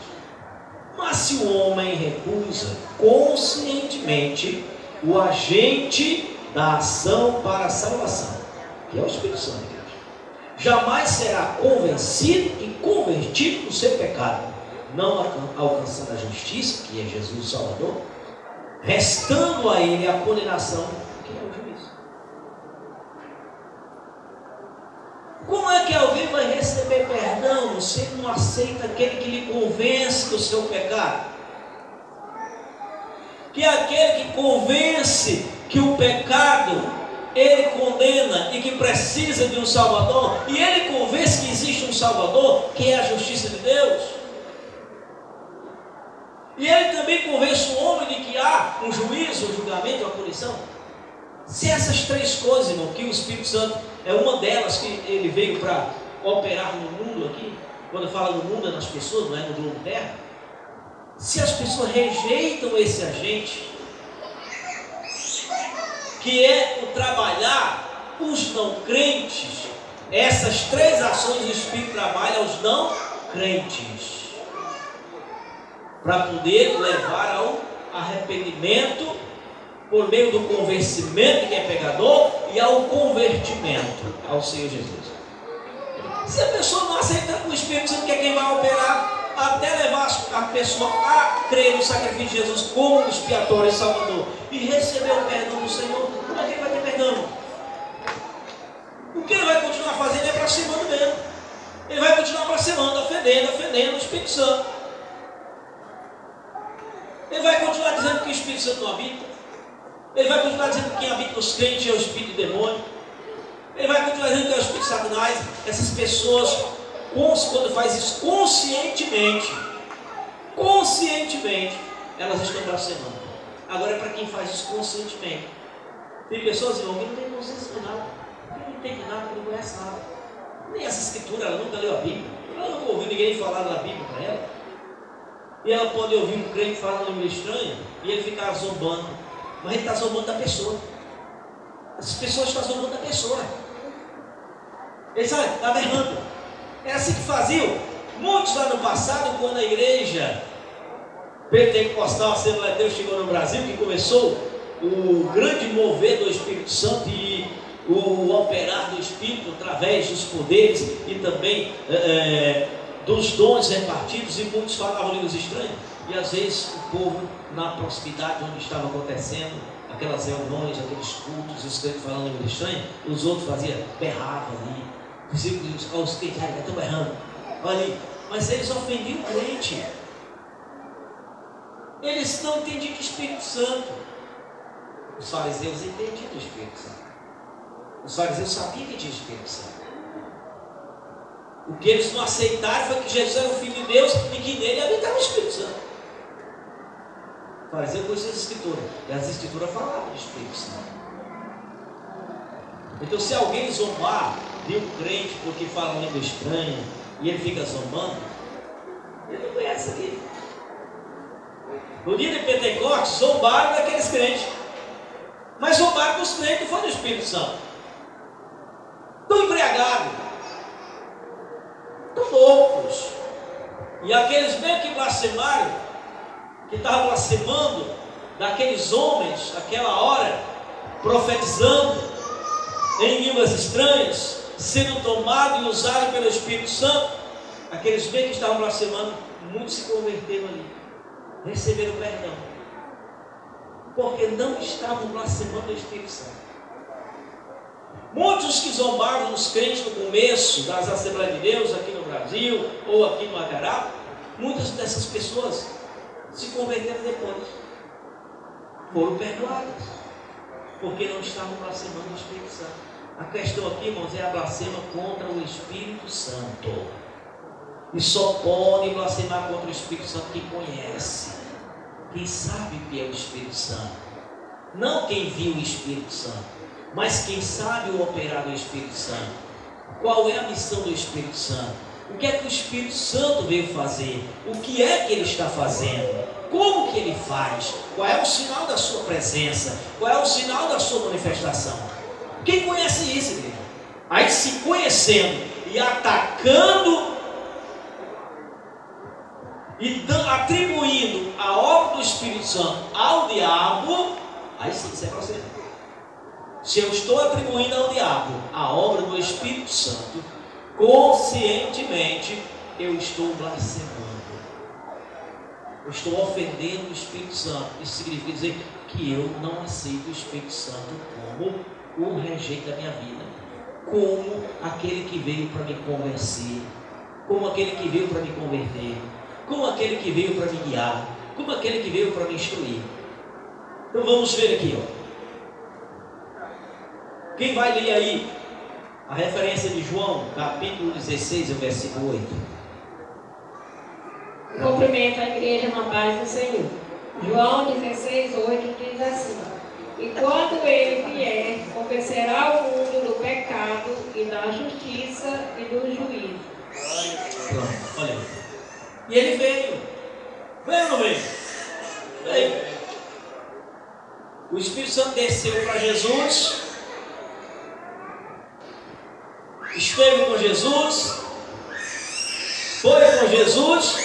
Mas se o homem recusa conscientemente o agente da ação para a salvação, que é o Espírito Santo, jamais será convencido e convertido do seu pecado, não alcançando a justiça, que é Jesus o Salvador, restando a ele a condenação, que é o juízo. Como é que alguém vai receber perdão se ele não aceita aquele que lhe convence do seu pecado? Que é aquele que convence que o pecado ele condena e que precisa de um Salvador, e ele convence que existe um Salvador, que é a justiça de Deus. E ele também convence o homem de que há um juízo, um julgamento, uma punição. Se essas três coisas, irmão, que o Espírito Santo é uma delas que ele veio para operar no mundo aqui, quando fala no mundo é nas pessoas, não é no globo terra. Se as pessoas rejeitam esse agente, que é o trabalhar os não crentes Essas três ações o Espírito trabalha aos não crentes, para poder levar ao arrependimento por meio do convencimento de quem é pecador e ao convertimento ao Senhor Jesus. Se a pessoa não aceita o Espírito Santo, que é quem vai operar até levar a pessoa a crer no sacrifício de Jesus como expiatório e salvador e receber o perdão do Senhor, como é que ele vai ter perdão? O que ele vai continuar fazendo é blasfemando mesmo. Ele vai continuar blasfemando, ofendendo o Espírito Santo. Ele vai continuar dizendo que o Espírito Santo não habita. Ele vai continuar dizendo que quem habita nos crentes é o espírito de demônio. Ele vai continuar dizendo que é o espírito de Satanás. Essas pessoas, quando faz isso conscientemente, elas estão blasfemando. Agora é para quem faz isso conscientemente. Tem pessoas, irmão, que não tem consciência de nada, que não entende nada, que não conhece nada. Nem essa escritura, ela nunca leu a Bíblia. Ela nunca ouviu ninguém falar da Bíblia para ela. E ela pode ouvir um crente falar uma língua estranha e ele ficar zombando. Mas ele está zombando da pessoa. As pessoas estão zombando da pessoa. Ele sabe, está berrando. É assim que faziam muitos lá no passado, quando a igreja pentecostal, a Assembleia de Deus, chegou no Brasil, que começou o grande mover do Espírito Santo e o operar do Espírito através dos poderes e também dos dons repartidos, e muitos falavam línguas estranhas. E às vezes o povo, na proximidade onde estava acontecendo aquelas reuniões, aqueles cultos, os crentes falando língua estranha, os outros faziam, berravam ali, os crentes estão berrando, olha ali, mas eles ofendiam o crente. Eles não entendiam do Espírito Santo. Os fariseus entendiam do Espírito Santo. Os fariseus sabiam que tinha Espírito Santo. O que eles não aceitaram foi que Jesus era o Filho de Deus e que nele habitava o Espírito Santo. O fariseu conhecia as Escrituras, e as Escrituras falavam do Espírito Santo. Então, se alguém zombar de um crente porque fala uma língua estranha e ele fica zombando, ele não conhece aquilo. No dia de Pentecostes, zombaram daqueles crentes, mas zombaram dos crentes, não foi do Espírito Santo. Estão embriagados, estão loucos. E aqueles mesmo que blasfemaram, que estavam blasfemando, daqueles homens, naquela hora, profetizando em línguas estranhas, sendo tomados e usados pelo Espírito Santo, aqueles mesmo que estavam blasfemando, muitos se converteram ali, receberam perdão, porque não estavam blasfemando o Espírito Santo. Muitos que zombavam os crentes no começo das Assembleias de Deus aqui no Brasil ou aqui no Macará, muitas dessas pessoas se converteram depois, foram perdoadas, porque não estavam blasfemando o Espírito Santo. A questão aqui, irmãos, é a blasfema contra o Espírito Santo. E só pode blasfemar contra o Espírito Santo quem conhece, quem sabe o que é o Espírito Santo. Não quem viu o Espírito Santo, mas quem sabe o operar do Espírito Santo. Qual é a missão do Espírito Santo? O que é que o Espírito Santo veio fazer? O que é que ele está fazendo? Como que ele faz? Qual é o sinal da sua presença? Qual é o sinal da sua manifestação? Quem conhece isso, igreja? Aí se conhecendo e atacando e atribuindo a obra do Espírito Santo ao diabo, aí sim, isso é procedimento. Se eu estou atribuindo ao diabo a obra do Espírito Santo, conscientemente eu estou blasfemando. Eu estou ofendendo o Espírito Santo. Isso significa dizer que eu não aceito o Espírito Santo como o regente da minha vida, como aquele que veio para me convencer, como aquele que veio para me converter, como aquele que veio para me guiar, como aquele que veio para me instruir. Então vamos ver aqui, ó. Quem vai ler aí a referência de João, capítulo 16, versículo 8? Cumprimento a igreja na paz do Senhor. João 16, 8 diz assim: e quando ele vier, convencerá o mundo do pecado e da justiça e do juízo. Pronto, olha aí. E ele veio. Veio ou não veio? Veio. O Espírito Santo desceu para Jesus, esteve com Jesus, foi com Jesus,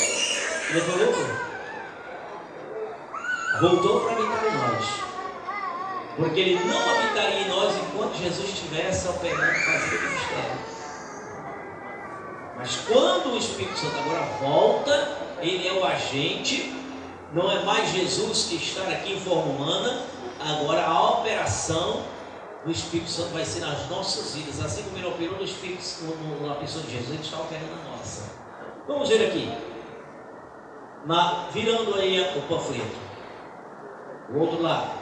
voltou para habitar em nós. Porque Ele não habitaria em nós enquanto Jesus estivesse operando, fazendo o mistério. Mas quando o Espírito Santo agora volta, Ele é o agente, não é mais Jesus que está aqui em forma humana, agora a operação do Espírito Santo vai ser nas nossas vidas, assim como Ele operou no Espírito, na pessoa de Jesus, Ele está operando na nossa. Vamos ver aqui, virando aí o panfleto, o outro lado.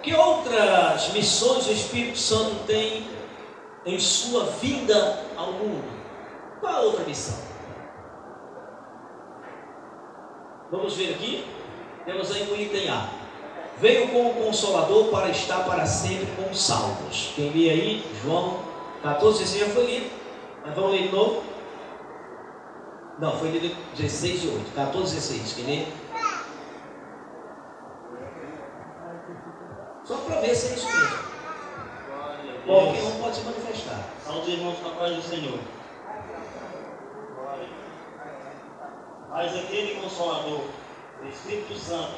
Que outras missões o Espírito Santo tem em sua vinda ao mundo? Qual a outra missão? Vamos ver aqui. Temos aí o item A. Veio como Consolador para estar para sempre com os salvos. Quem lê aí, João 14, esse já foi lido. Mas vamos ler de novo? Não, foi lido 16 e 8. 14 e 16. Quem lê? Só para ver se é isso mesmo. Qualquer um pode se manifestar. Saúde, irmãos, com a paz do Senhor. Mas aquele Consolador, o Espírito Santo,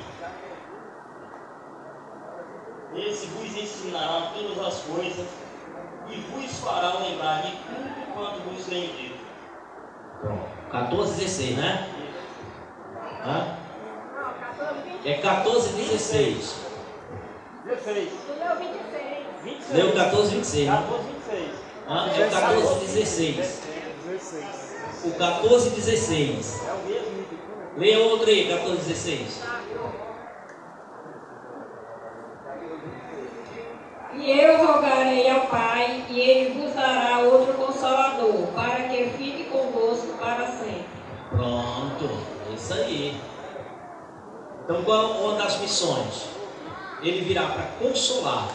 esse vos ensinará todas as coisas e vos fará lembrar de tudo quanto vos tenho dito. Pronto. 14 e 16, né? Hã? É 14 e 16. 16. Leu 14 e 26, né? 14 e 26. É o 14 e 16. O 14 e 16. É o mesmo. Leia outro aí, 14 e 16. E eu rogarei ao Pai, e Ele vos dará outro Consolador, para que fique convosco para sempre. Pronto, é isso aí. Então, qual é uma das missões? Ele virá para consolar.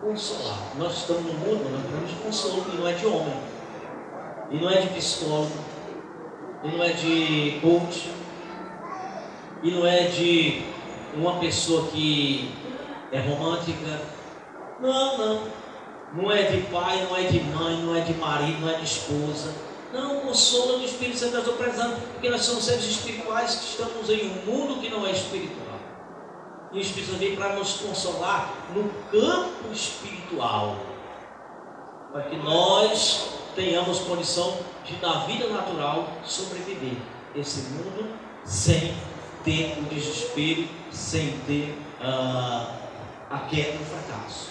Consolar. Nós estamos no mundo, nós precisamos de consolo, e não é de homem, e não é de psicólogo, e não é de coach, e não é de uma pessoa que é romântica. Não. Não é de pai, não é de mãe, não é de marido, não é de esposa. Não, o consolo do Espírito Santo nós estamos precisando, porque nós somos seres espirituais que estamos em um mundo que não é espiritual. E o Espírito Santo veio para nos consolar no campo espiritual, para que nós tenhamos condição de, na vida natural, sobreviver esse mundo sem ter o desespero, sem ter a queda e o fracasso,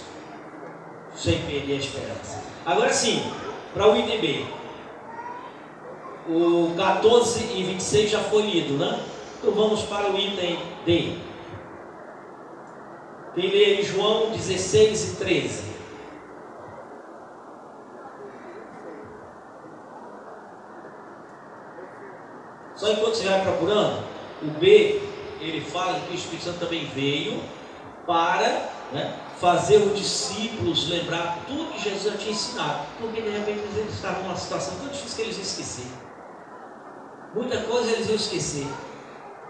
sem perder a esperança. Agora sim, para o item B, o 14 e 26 já foi lido, né? Então vamos para o item D. Quem lê aí João 16 e 13? Só enquanto você vai procurando, o B, ele fala que o Espírito Santo também veio para fazer os discípulos lembrar tudo que Jesus já tinha ensinado, porque de repente eles estavam numa situação tão difícil que eles iam esquecer. Muita coisa eles iam esquecer,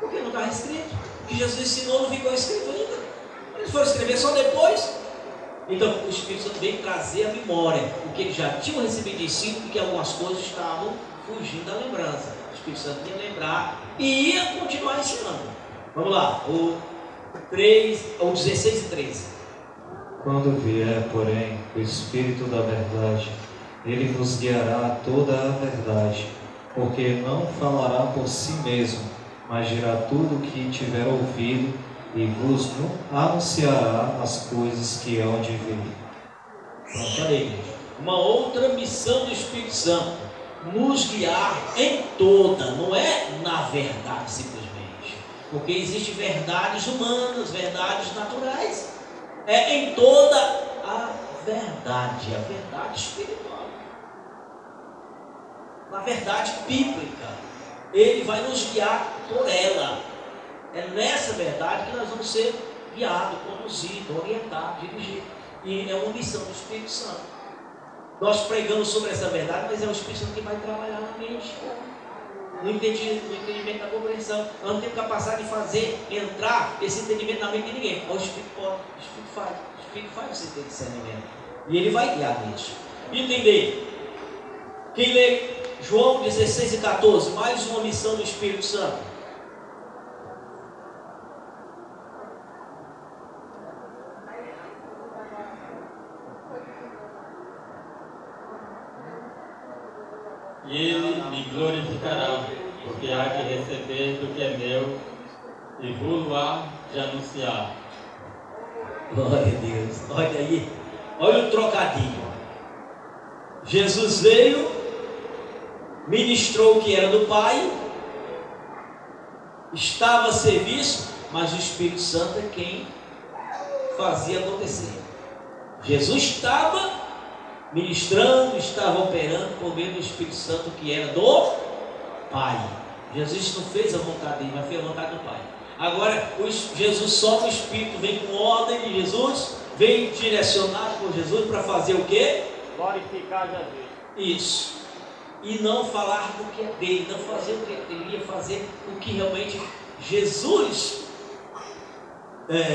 porque não estava escrito. O que Jesus ensinou não ficou escrito ainda. Eles foram escrever só depois. Então o Espírito Santo veio trazer a memória, o que eles já tinham recebido de ensino, porque algumas coisas estavam fugindo da lembrança. O Espírito Santo ia lembrar e ia continuar ensinando. Vamos lá, o 16 e 13. Quando vier, porém, o Espírito da verdade, Ele vos guiará a toda a verdade, porque não falará por si mesmo, mas dirá tudo o que tiver ouvido e vos anunciará as coisas que hão de vir. Pronto, olha aí. Uma outra missão do Espírito Santo: nos guiar em toda, não é na verdade simplesmente, porque existem verdades humanas, verdades naturais, é em toda a verdade espiritual, na verdade bíblica. Ele vai nos guiar por ela. É nessa verdade que nós vamos ser guiados, conduzidos, orientados, dirigidos. E é uma missão do Espírito Santo. Nós pregamos sobre essa verdade, mas é o Espírito Santo que vai trabalhar na mente, no entendimento da compreensão. Nós não temos capacidade de fazer entrar esse entendimento na mente de ninguém. O Espírito pode, o Espírito faz você ter discernimento. E Ele vai guiar nisso. entender. Quem lê João 16 e 14, mais uma missão do Espírito Santo. E ele me glorificará, porque há de receber do que é meu e vou há de anunciar. Glória a Deus, olha aí, olha o trocadilho. Jesus veio, ministrou o que era do Pai, estava a serviço, mas o Espírito Santo é quem fazia acontecer. Jesus estava ministrando, estava operando por meio do Espírito Santo que era do Pai. Jesus não fez a vontade dele, mas fez a vontade do Pai. Agora, Jesus só, o Espírito vem com ordem de Jesus, vem direcionado por Jesus para fazer o quê? Glorificar Jesus. Isso. E não falar do que é dele, não fazer o que ele iria fazer, o que realmente Jesus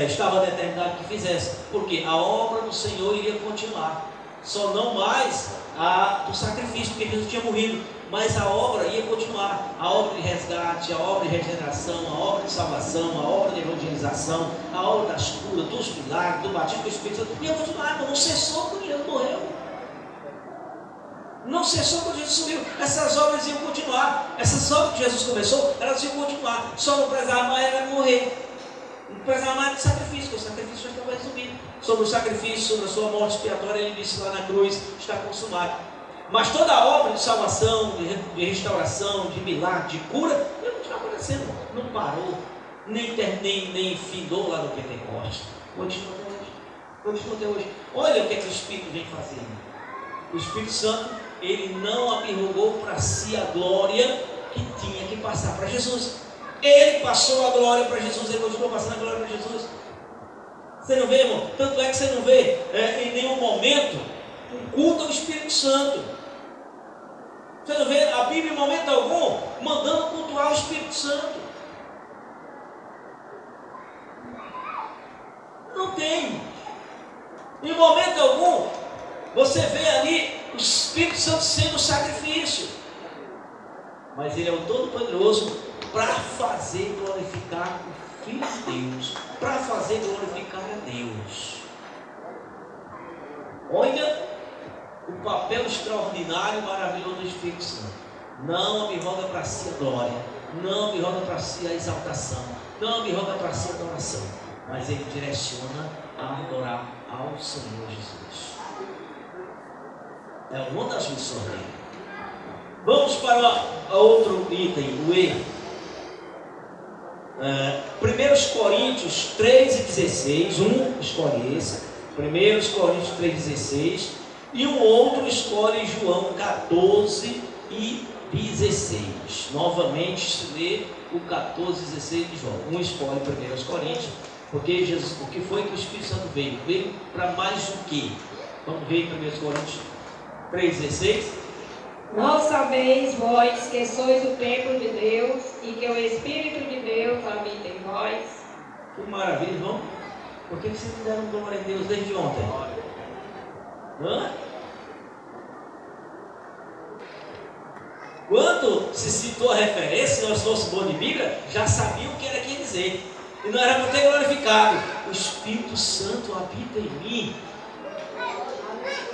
estava determinado que fizesse. Porque a obra do Senhor iria continuar. Só não mais a do sacrifício, porque Jesus tinha morrido, mas a obra ia continuar. A obra de resgate, a obra de regeneração, a obra de salvação, a obra de evangelização, a obra das curas, dos milagres, do batismo do Espírito Santo ia continuar. Não cessou quando Jesus morreu, não cessou quando Jesus subiu. Essas obras iam continuar. Essas obras que Jesus começou, elas iam continuar. Só não precisava mais era morrer. Não precisava mais de sacrifício, porque o sacrifício já estava resumido. Sobre o sacrifício, sobre a sua morte expiatória, ele disse lá na cruz, está consumado. Mas toda a obra de salvação, de restauração, de milagre, de cura, ia continuar acontecendo. Não parou, nem findou lá no Pentecostes. Continua até hoje. Continua até hoje. Olha o que é que o Espírito vem fazendo. O Espírito Santo, ele não abirrogou para si a glória que tinha que passar para Jesus. Ele passou a glória para Jesus, ele continuou passando a glória para Jesus. Você não vê, irmão? Tanto é que você não vê em nenhum momento um culto ao Espírito Santo. Você não vê a Bíblia em momento algum mandando cultuar o Espírito Santo. Não tem. Em momento algum você vê ali o Espírito Santo sendo sacrifício. Mas ele é o Todo-Poderoso para fazer glorificar o Filho de Deus, para fazer glorificar a Deus. Olha o papel extraordinário e maravilhoso do Espírito Santo. Não abirroga para si a glória, não abirroga para si a exaltação, não abirroga para si a adoração, mas ele direciona a adorar ao Senhor Jesus. É uma das missões dele. Vamos para outro item, o erro. 1 Coríntios 3,16, um escolhe esse, 1 Coríntios 3,16, e um outro escolhe João 14 e 16. Novamente se lê o 14 e 16 de João. Um escolhe 1 Coríntios, porque Jesus, o que foi que o Espírito Santo veio? Veio para mais do que? Vamos ver em 1 Coríntios 3,16. Não sabeis vós que sois o templo de Deus e que o Espírito de Deus habita em vós? Que maravilha, irmão. Por que vocês me deram glória a Deus desde ontem? Hã? Quando se citou a referência, se nós fôssemos bom de Bíblia, já sabia o que era que ia dizer. E não era para ter glorificado. O Espírito Santo habita em mim.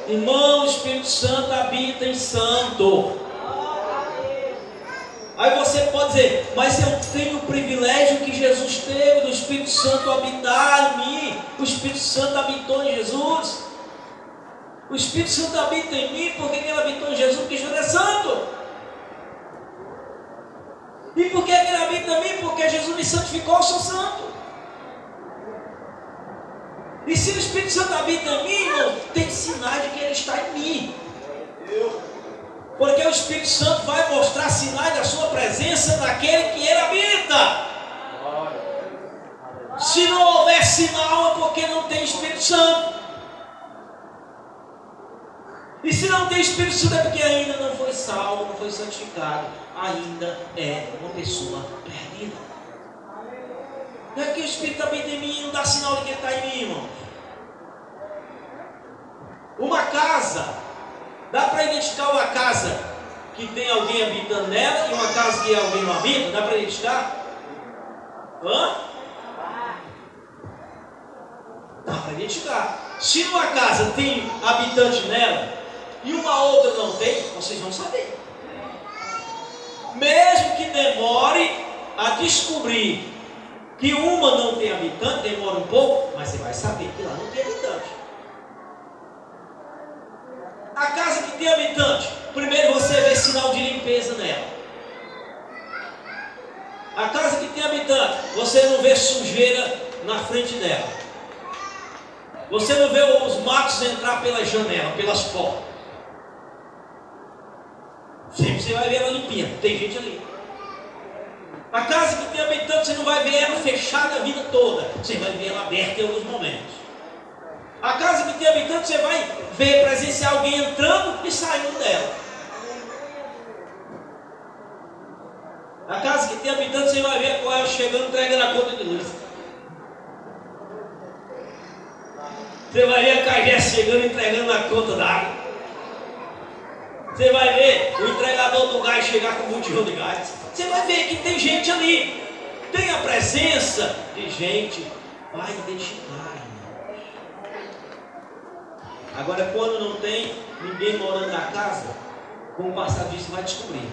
Irmão, o Espírito Santo habita em santo. Aí você pode dizer, mas eu tenho o privilégio que Jesus teve do Espírito Santo habitar em mim. O Espírito Santo habitou em Jesus. O Espírito Santo habita em mim porque ele habitou em Jesus, porque Jesus é santo. E por que ele habita em mim? Porque Jesus me santificou, eu sou santo. E se o Espírito Santo habita em mim, irmão, tem sinais de que ele está em mim. Porque o Espírito Santo vai mostrar sinais da sua presença naquele que ele habita. Se não houver sinal, é porque não tem Espírito Santo. E se não tem Espírito Santo, é porque ainda não foi salvo, não foi santificado. Ainda é uma pessoa perdida. Não é que o Espírito habita em mim e não dá sinal de que ele está em mim, irmão. Uma casa Dá para identificar uma casa que tem alguém habitando nela e uma casa que alguém não habita? Dá para identificar? Hã? Dá para identificar. Se uma casa tem habitante nela e uma outra não tem, vocês vão saber. Mesmo que demore a descobrir que uma não tem habitante, demora um pouco, mas você vai saber que lá não tem habitante. A casa que tem habitante, primeiro você vê sinal de limpeza nela. A casa que tem habitante, você não vê sujeira na frente dela. Você não vê os matos entrar pelas janelas, pelas portas. Sempre você vai ver ela limpinha, tem gente ali. A casa que tem habitante, você não vai ver ela fechada a vida toda, você vai ver ela aberta em alguns momentos. A casa que tem habitante, você vai ver, presenciar alguém entrando e saindo dela. A casa que tem habitante, você vai ver ela chegando e entregando a conta de luz. Você vai ver a Cagés chegando e entregando a conta d'água. Você vai ver o entregador do gás chegar com um botijão de gás. Você vai ver que tem gente ali. Tem a presença de gente. Vai identificar, irmãos. Agora, quando não tem ninguém morando na casa, com o passar disso, vai descobrir.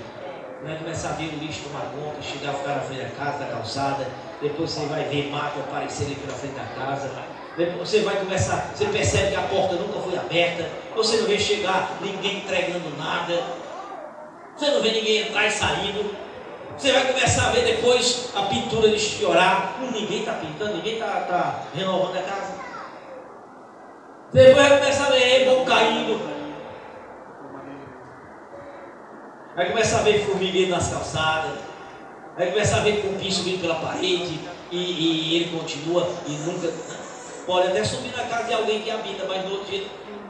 Vai começar a ver o lixo tomar conta, chegar a ficar na frente da casa, da calçada. Depois você vai ver mato aparecer ali pela frente da casa. Depois você vai começar, você percebe que a porta nunca foi aberta. Você não vê chegar ninguém entregando nada. Você não vê ninguém entrar e saindo. Você vai começar a ver depois a pintura desfiorar. Ninguém está pintando, ninguém está renovando a casa. Depois vai começar a ver reboco caindo. Vai começar a ver formigueiro nas calçadas. Vai começar a ver cupim subindo pela parede. E ele continua e nunca... Pode até subir na casa de alguém que habita, mas do outro jeito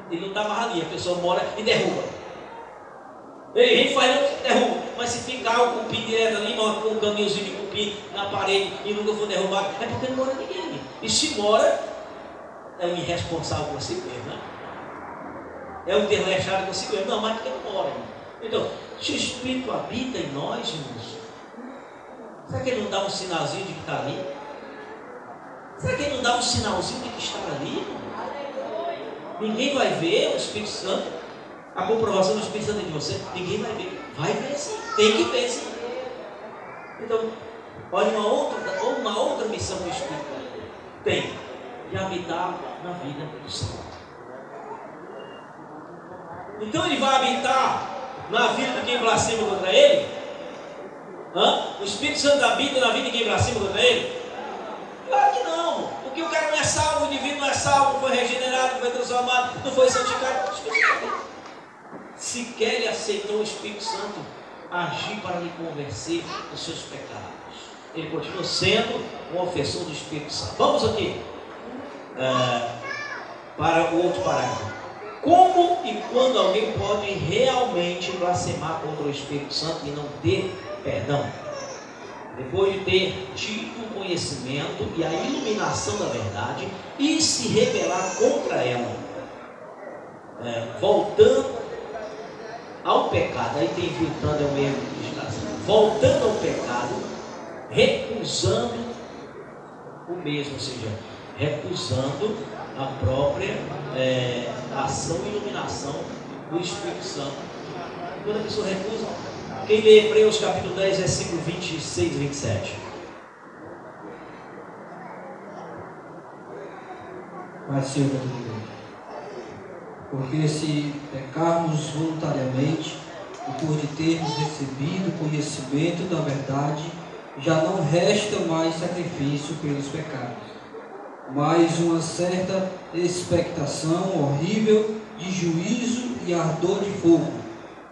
ele não está mais ali. A pessoa mora e derruba. Ele faz não derruba. Mas se ficar o cupim direto ali, com um caminhozinho de cupim na parede e nunca for derrubado, é porque não mora ninguém ali. E se mora, é um irresponsável consigo mesmo, né? É um desleixado consigo mesmo. Não, mas porque não mora. Então, se o Espírito habita em nós, irmãos, será que ele não dá um sinalzinho de que está ali? Será que ele não dá um sinalzinho de que está ali? Ninguém vai ver o Espírito Santo, a comprovação do Espírito Santo de você. Ninguém vai ver. Vai ver sim. Tem que ver sim. Então, olha uma outra missão do Espírito tem de habitar na vida do Senhor. Então ele vai habitar na vida de quem blasfema contra ele? O Espírito Santo habita na vida de quem blasfema contra ele? Claro que não, porque o cara não é salvo, o indivíduo não é salvo, não foi regenerado, não foi transformado, não foi santificado. Sequer ele aceitou o Espírito Santo agir para lhe convencer dos seus pecados. Ele continua sendo um ofensor do Espírito Santo. Vamos aqui para o outro parágrafo. Como e quando alguém pode realmente blasfemar contra o Espírito Santo e não ter perdão? Depois de ter tido o conhecimento e a iluminação da verdade e se rebelar contra ela, voltando ao pecado, aí tem filtrando, é o mesmo que está assim, voltando ao pecado, recusando o mesmo, ou seja, recusando a própria ação e iluminação do Espírito Santo. Quando a pessoa recusa, quem lê Hebreus capítulo 10, versículo 26 e 27. Mas Senhor, porque se pecarmos voluntariamente e por de termos recebido conhecimento da verdade, já não resta mais sacrifício pelos pecados, mas uma certa expectação horrível de juízo e ardor de fogo,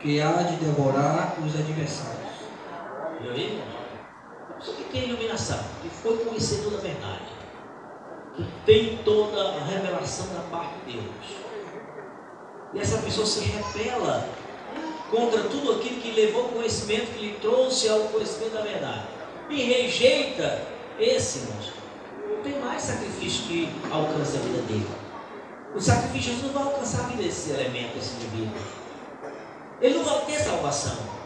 que há de devorar os adversários. E aí, só que tem iluminação, que foi conhecedor da verdade, que tem toda a revelação da parte de Deus. E essa pessoa se rebela contra tudo aquilo que levou ao conhecimento, que lhe trouxe ao conhecimento da verdade. E rejeita esse, irmãos. Não tem mais sacrifício que alcance a vida dele. O sacrifício de Jesus não vai alcançar a vida desse elemento, desse indivíduo. ele não vai ter salvação.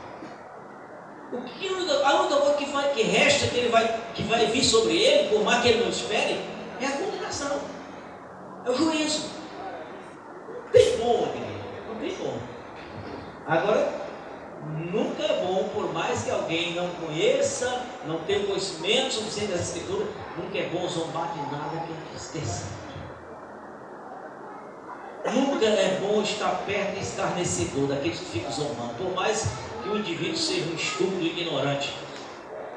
A única coisa que resta, que vai vir sobre ele, por mais que ele não espere, é a condenação, é o juízo. Não tem como, igreja, não tem como. Agora, nunca é bom, por mais que alguém não conheça, não tenha conhecimento suficiente das Escrituras, nunca é bom zombar de nada que é esquecido. Nunca é bom estar perto de escarnecedor, daqueles que ficam zombando, por mais que o indivíduo seja um estúpido e ignorante.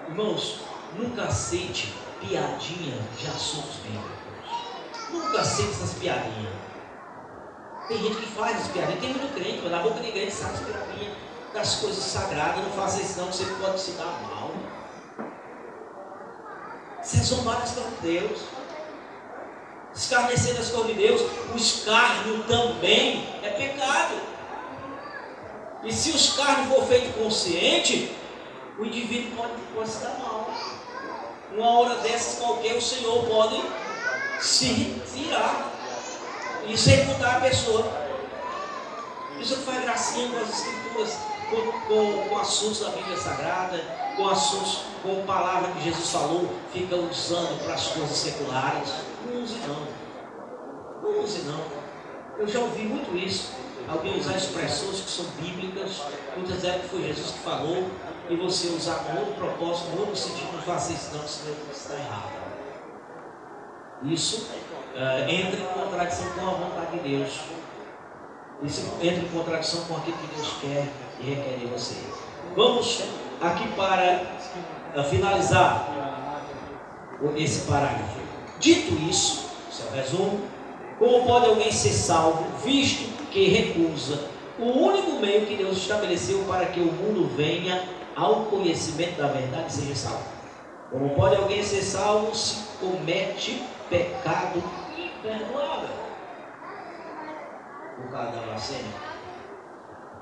Irmãos, nunca aceite piadinha de assuntos bíblicos. Nunca aceite essas piadinhas. Tem gente que faz as piadinhas, tem muito crente, mas na boca de igreja sabe as piadinhas das coisas sagradas. Não faça isso não, que você pode se dar mal. Você é zombar das coisas de Deus. Escarnecer das coisas de Deus. O escárnio também é pecado. E se o escárnio for feito consciente, o indivíduo pode se dar mal. Uma hora dessas qualquer, o Senhor pode se irar e executar a pessoa. Isso que faz gracinha com as Escrituras, com assuntos da Bíblia Sagrada, com assuntos, com palavra que Jesus falou, fica usando para as coisas seculares. Não use não. Não use não. Eu já ouvi muito isso. Alguém usar expressões que são bíblicas, muitas vezes foi Jesus que falou, e você usar com outro propósito, com outro sentido, não faça isso não, senão está errado. Isso entra em contradição com a vontade de Deus. Isso entra em contradição com aquilo que Deus quer e requer de você. Vamos aqui para finalizar esse parágrafo. Dito isso, esse é o resumo. Como pode alguém ser salvo, visto que recusa o único meio que Deus estabeleceu para que o mundo venha ao conhecimento da verdade e seja salvo? Como pode alguém ser salvo se comete pecado imperdoável? Por causa da blasfêmia.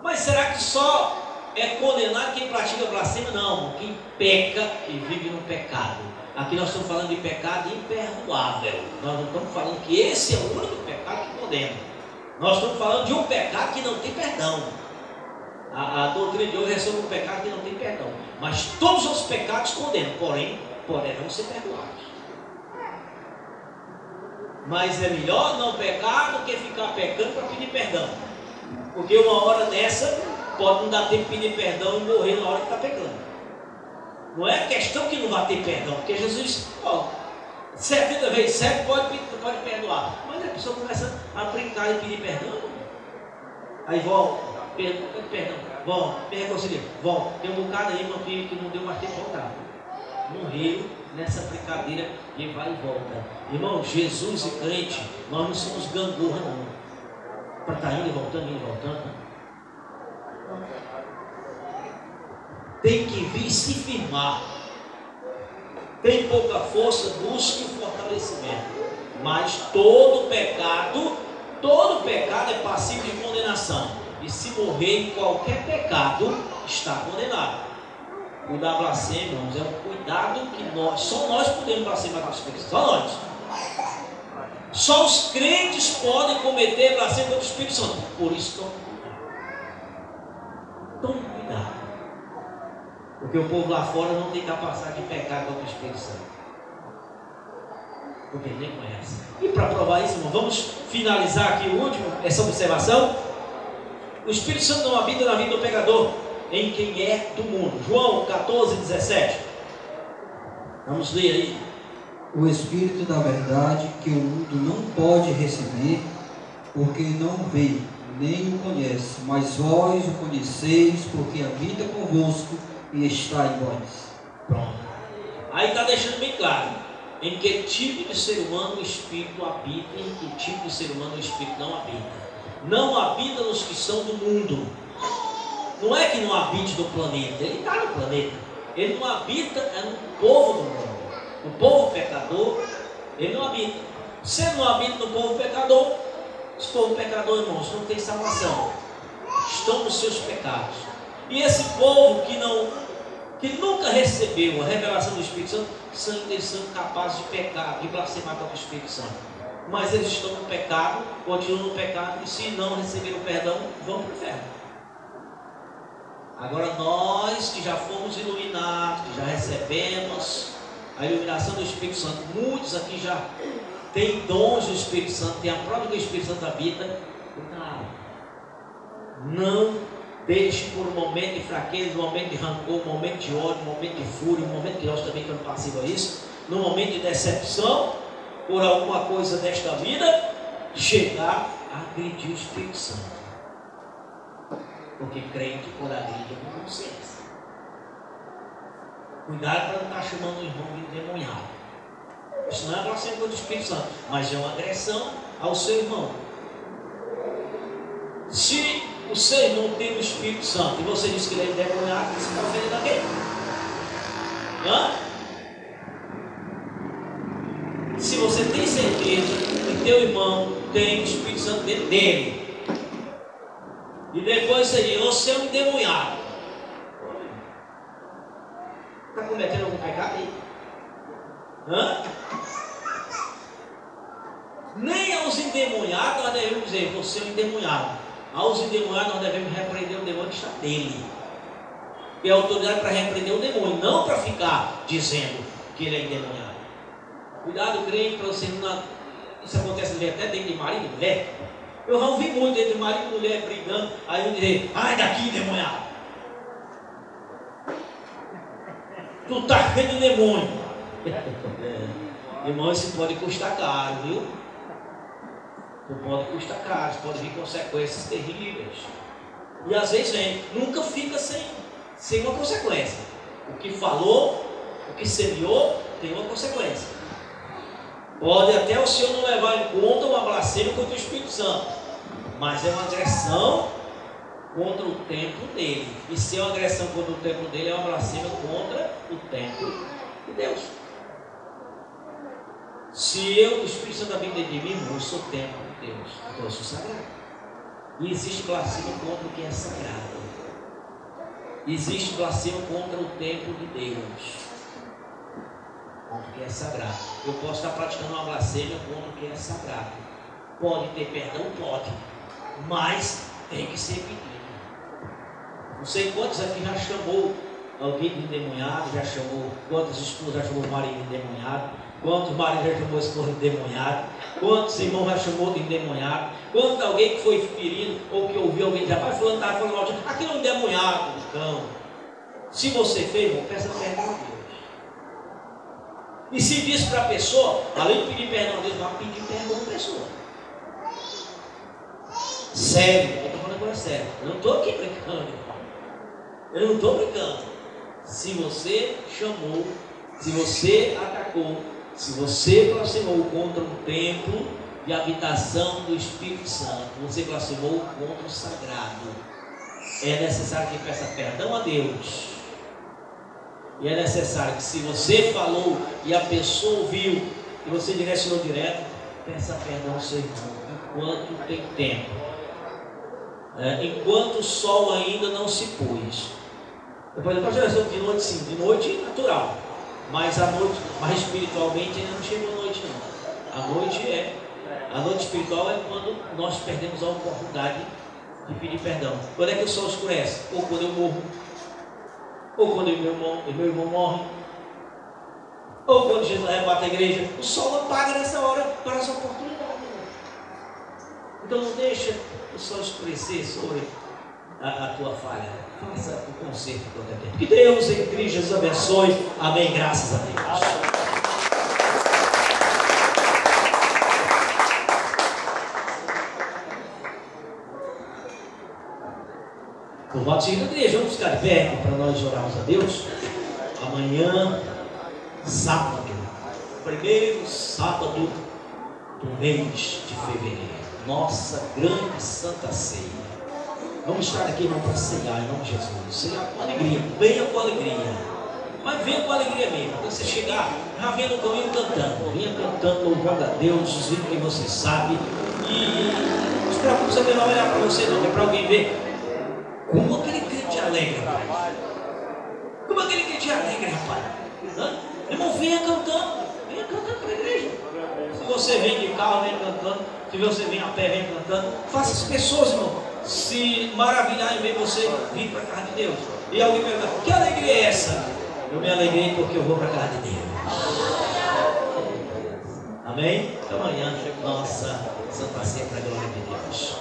Mas será que só é condenado quem pratica blasfêmia? Não, quem peca e vive no pecado. Aqui nós estamos falando de pecado imperdoável. Nós não estamos falando que esse é o único pecado que condena. Nós estamos falando de um pecado que não tem perdão. A doutrina de hoje é sobre um pecado que não tem perdão. Mas todos os pecados condenam, porém poderão ser perdoados. Mas é melhor não pecar do que ficar pecando para pedir perdão. Porque uma hora dessa pode não dar tempo de pedir perdão e morrer na hora que está pecando. Não é questão que não vai ter perdão, porque Jesus, 70 vezes 7 pode perdoar. Mas a pessoa começa a brincar e pedir perdão. Aí volta, perdão, volta, me reconcilia, volta. Tem um bocado aí, meu filho, que não deu mais tempo de voltar. Morreu nessa brincadeira de vai e volta. Irmão, Jesus e crente, nós não somos gangorra não. Para estar indo e voltando. Tem que vir se firmar. Tem pouca força, busque o fortalecimento. Mas todo pecado é passível de condenação. E se morrer em qualquer pecado, está condenado. O da blasfêmia, irmãos, é um cuidado que só nós podemos blasfemar com os Espírito Santo. Só nós. Só os crentes podem cometer blasfêmia contra o Espírito Santo. Por isso, tome cuidado. Porque o povo lá fora não tem capacidade de pecar contra o Espírito Santo. Porque ele nem conhece. E para provar isso, irmão, vamos finalizar aqui essa observação. O Espírito Santo não habita na vida do pecador, em quem é do mundo. João 14, 17. Vamos ler aí. O Espírito da verdade que o mundo não pode receber, porque não vê, nem o conhece. Mas vós o conheceis, porque habita convosco e está em vós. Pronto. Aí está deixando bem claro em que tipo de ser humano o Espírito habita e em que tipo de ser humano o Espírito não habita. Não habita nos que são do mundo. Não é que não habite no planeta, ele está no planeta. Ele não habita no povo do mundo. O povo pecador, ele não habita. Se ele não habita no povo pecador, os povo pecador, irmãos, não tem salvação. Estão nos seus pecados. E esse povo que nunca recebeu a revelação do Espírito Santo, eles são capazes de pecar, de blasfemar contra o Espírito Santo. Mas eles estão no pecado, continuam no pecado, e se não receberam o perdão, vão para o inferno. Agora nós que já fomos iluminados, que já recebemos a iluminação do Espírito Santo, muitos aqui já têm dons do Espírito Santo, têm a prova que o Espírito Santo habita. Não deixe por um momento de fraqueza, um momento de rancor, um momento de ódio, um momento de fúria, um momento que nós também estamos passivos a isso, num momento de decepção por alguma coisa desta vida, chegar a agredir o Espírito Santo. Porque crente, quando agride, é uma consciência. Cuidado para não estar chamando o irmão de endemoniado. Isso não é agressão contra o Espírito Santo, mas é uma agressão ao seu irmão. Se o seu irmão tem o Espírito Santo e você diz que ele é endemoniado, você está ofendendo alguém? Se você tem certeza que teu irmão tem o Espírito Santo dentro dele, e depois você diz, você é um endemoniado, está cometendo algum pecado aí? Nem aos endemoniados nós devemos dizer, você é um endemoniado. Aos endemoniados nós devemos repreender o demônio que está nele. E a autoridade para repreender o demônio, não para ficar dizendo que ele é endemoniado. Cuidado, crente, para você não. Isso acontece até dentro de marido e mulher. Eu já ouvi muito entre marido e mulher brigando, aí eu direi, ai daqui, endemoniado. Tu tá vendo demônio. Irmão, isso pode custar caro, viu? Isso pode custar caro, pode vir consequências terríveis. E às vezes vem, nunca fica sem uma consequência. O que falou, o que semeou, tem uma consequência. Pode até o Senhor não levar em conta uma blasfêmia contra o Espírito Santo, mas é uma agressão contra o templo dele. E se é uma agressão contra o templo dele, é uma blasfêmia contra o templo de Deus. Se o Espírito Santo habita em mim, eu sou o templo de Deus, então eu sou sagrado. E existe blasfêmia contra o que é sagrado. Existe blasfêmia contra o templo de Deus, contra o que é sagrado. Eu posso estar praticando uma blasfêmia contra o que é sagrado. Pode ter perdão? Pode, mas tem que ser pedido. Não sei quantos aqui já chamou alguém de endemoniado, já chamou, quantas esposas já chamou o marido de endemoniado, quantos maridos já chamou a esposa de endemoniado, quantos irmãos já chamou de endemoniado, quanto alguém que foi ferido ou que ouviu alguém já vai falando, estava falando mal de aquele é um endemoniado. Então, se você fez, irmão, peça perdão a Deus. E se diz para a pessoa, além de pedir perdão a Deus, vai pedir perdão a pessoa. Sério, eu estou falando agora sério. Eu não estou aqui brincando. Eu não estou brincando. Se você chamou, se você atacou, se você blasfemou contra um templo de habitação do Espírito Santo, você blasfemou contra o sagrado, é necessário que peça perdão a Deus. E é necessário que, se você falou e a pessoa ouviu e você direcionou direto, peça perdão ao seu irmão enquanto tem tempo, enquanto o sol ainda não se pôs. Depois de noite, sim, de noite natural, mas a noite, mas espiritualmente ainda não chegou a noite, não. A noite espiritual é quando nós perdemos a oportunidade de pedir perdão. Quando é que o sol escurece? Ou quando eu morro, ou quando meu irmão morre, ou quando Jesus arrebata a igreja. O sol apaga nessa hora para essa oportunidade. Então não deixa o sol escurecer sobre a tua falha. Faça o conserto em qualquer tempo. Que Deus em Cristo Jesus abençoe. Amém. Graças a Deus. Louvado seja a igreja, vamos ficar de pé para nós orarmos a Deus. Amanhã, sábado, primeiro sábado do mês de fevereiro, nossa grande Santa Ceia. Vamos estar aqui, irmão, para ceiar em nome de Jesus. Ceiar com alegria, venha com alegria, mas venha com alegria mesmo. Quando você chegar, já venha no caminho cantando, venha cantando, louvando a Deus, os hinos que você sabe. E não se preocupe, você não vai olhar para você, não, é para alguém ver. Como aquele crente alegre, rapaz. Como aquele crente alegre, rapaz. Irmão, venha cantando para a igreja. Se você vem de carro, vem cantando. Se você vem a pé, vem cantando. Faça as pessoas, irmão, se maravilhar em ver você vir para a casa de Deus. E alguém pergunta: que alegria é essa? Eu me alegrei porque eu vou para a casa de Deus. Amém? Então amanhã, nossa Santa Ceia para a glória de Deus.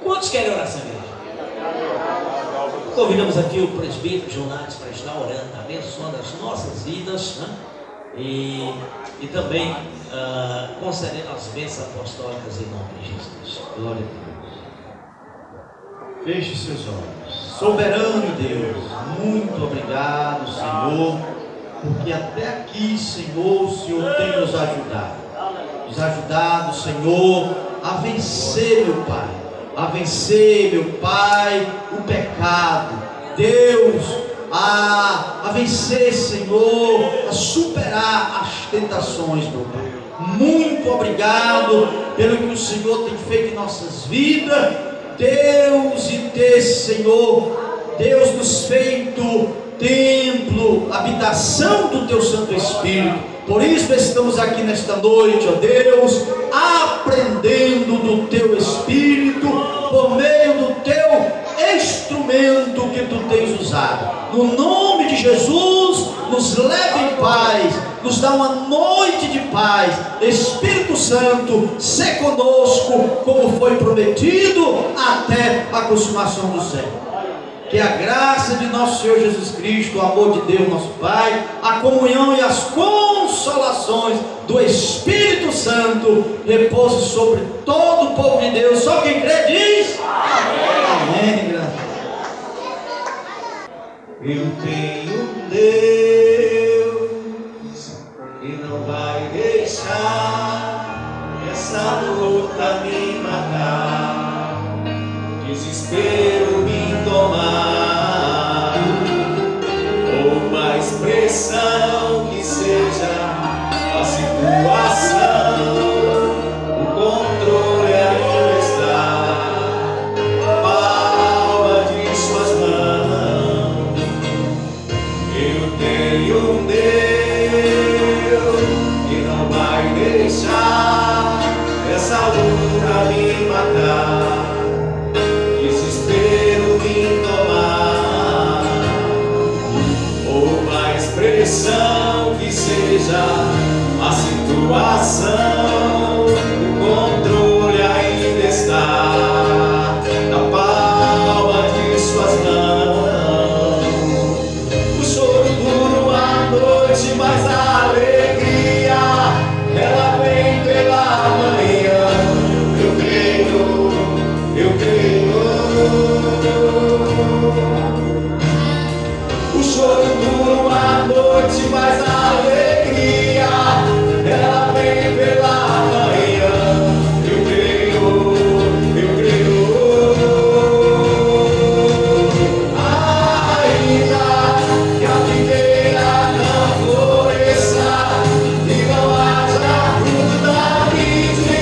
Quantos querem oração, igreja? Convidamos aqui o presbítero Jonatas para estar orando, abençoando as nossas vidas, né? E também concedendo as bênçãos apostólicas em nome de Jesus. Glória a Deus. Feche seus olhos. Soberano Deus, muito obrigado, Senhor, porque até aqui, Senhor, o Senhor tem nos ajudado. Nos ajudado, Senhor, a vencer, meu Pai. A vencer, meu Pai, o pecado. Deus, a vencer, Senhor, a superar as tentações, meu Pai. Muito obrigado pelo que o Senhor tem feito em nossas vidas, Deus, e ter, Senhor, Deus, nos feito templo, habitação do Teu Santo Espírito. Por isso estamos aqui nesta noite, ó Deus, aprendendo do Teu Espírito, por meio do Teu instrumento que Tu tens usado. No nome de Jesus, nos leve em paz, nos dá uma noite de paz. Espírito Santo, se conosco, como foi prometido, até a consumação do século. Que a graça de nosso Senhor Jesus Cristo, o amor de Deus nosso Pai, a comunhão e as consolações do Espírito Santo repouse sobre todo o povo de Deus. Só quem crê diz amém. Amém. Eu tenho um Deus que não vai deixar essa luta me matar, desespero me tomar, ou uma expressão que seja a situação, o controle ainda está na palma de suas mãos. Eu tenho um Deus que não vai deixar essa luta me matar, desespero me tomar, ou uma expressão que seja a situação, o controle ainda está na palma de suas mãos. O choro duro à noite, mas a alegria ela vem pela manhã. Eu creio, eu creio. O choro duro à noite, mas a alegria ela vem pela manhã. Eu creio, eu creio. Ainda que a videira não floresça e não haja fruto da vide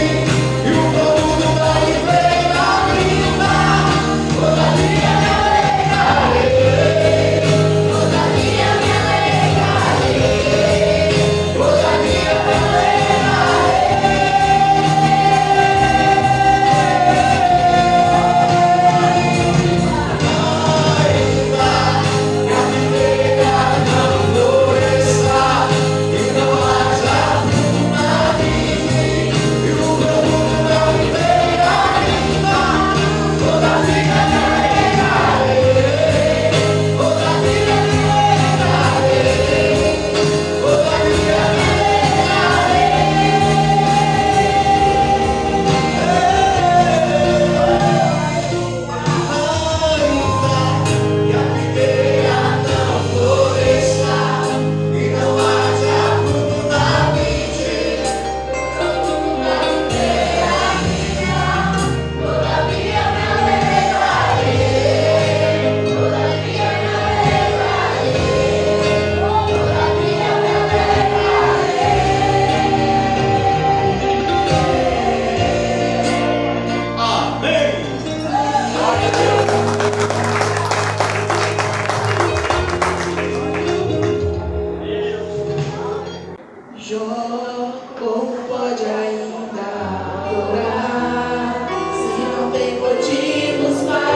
e o produto da oliveira brinda, todavia me alegrarei, todavia me alegrarei, todavia me alegrarei. Ainda que a videira não floresça e não haja fruto na vide e o produto da oliveira brinda, todavia me alegrarei, todavia me alegrarei, todavia me alegrarei. Ainda que a videira não floresça e não haja fruto na vide, todavia me alegrarei, todavia me alegrarei, todavia me alegrarei. Amém. Jó, como pode ainda adorar, se não tem motivos para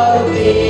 para o teu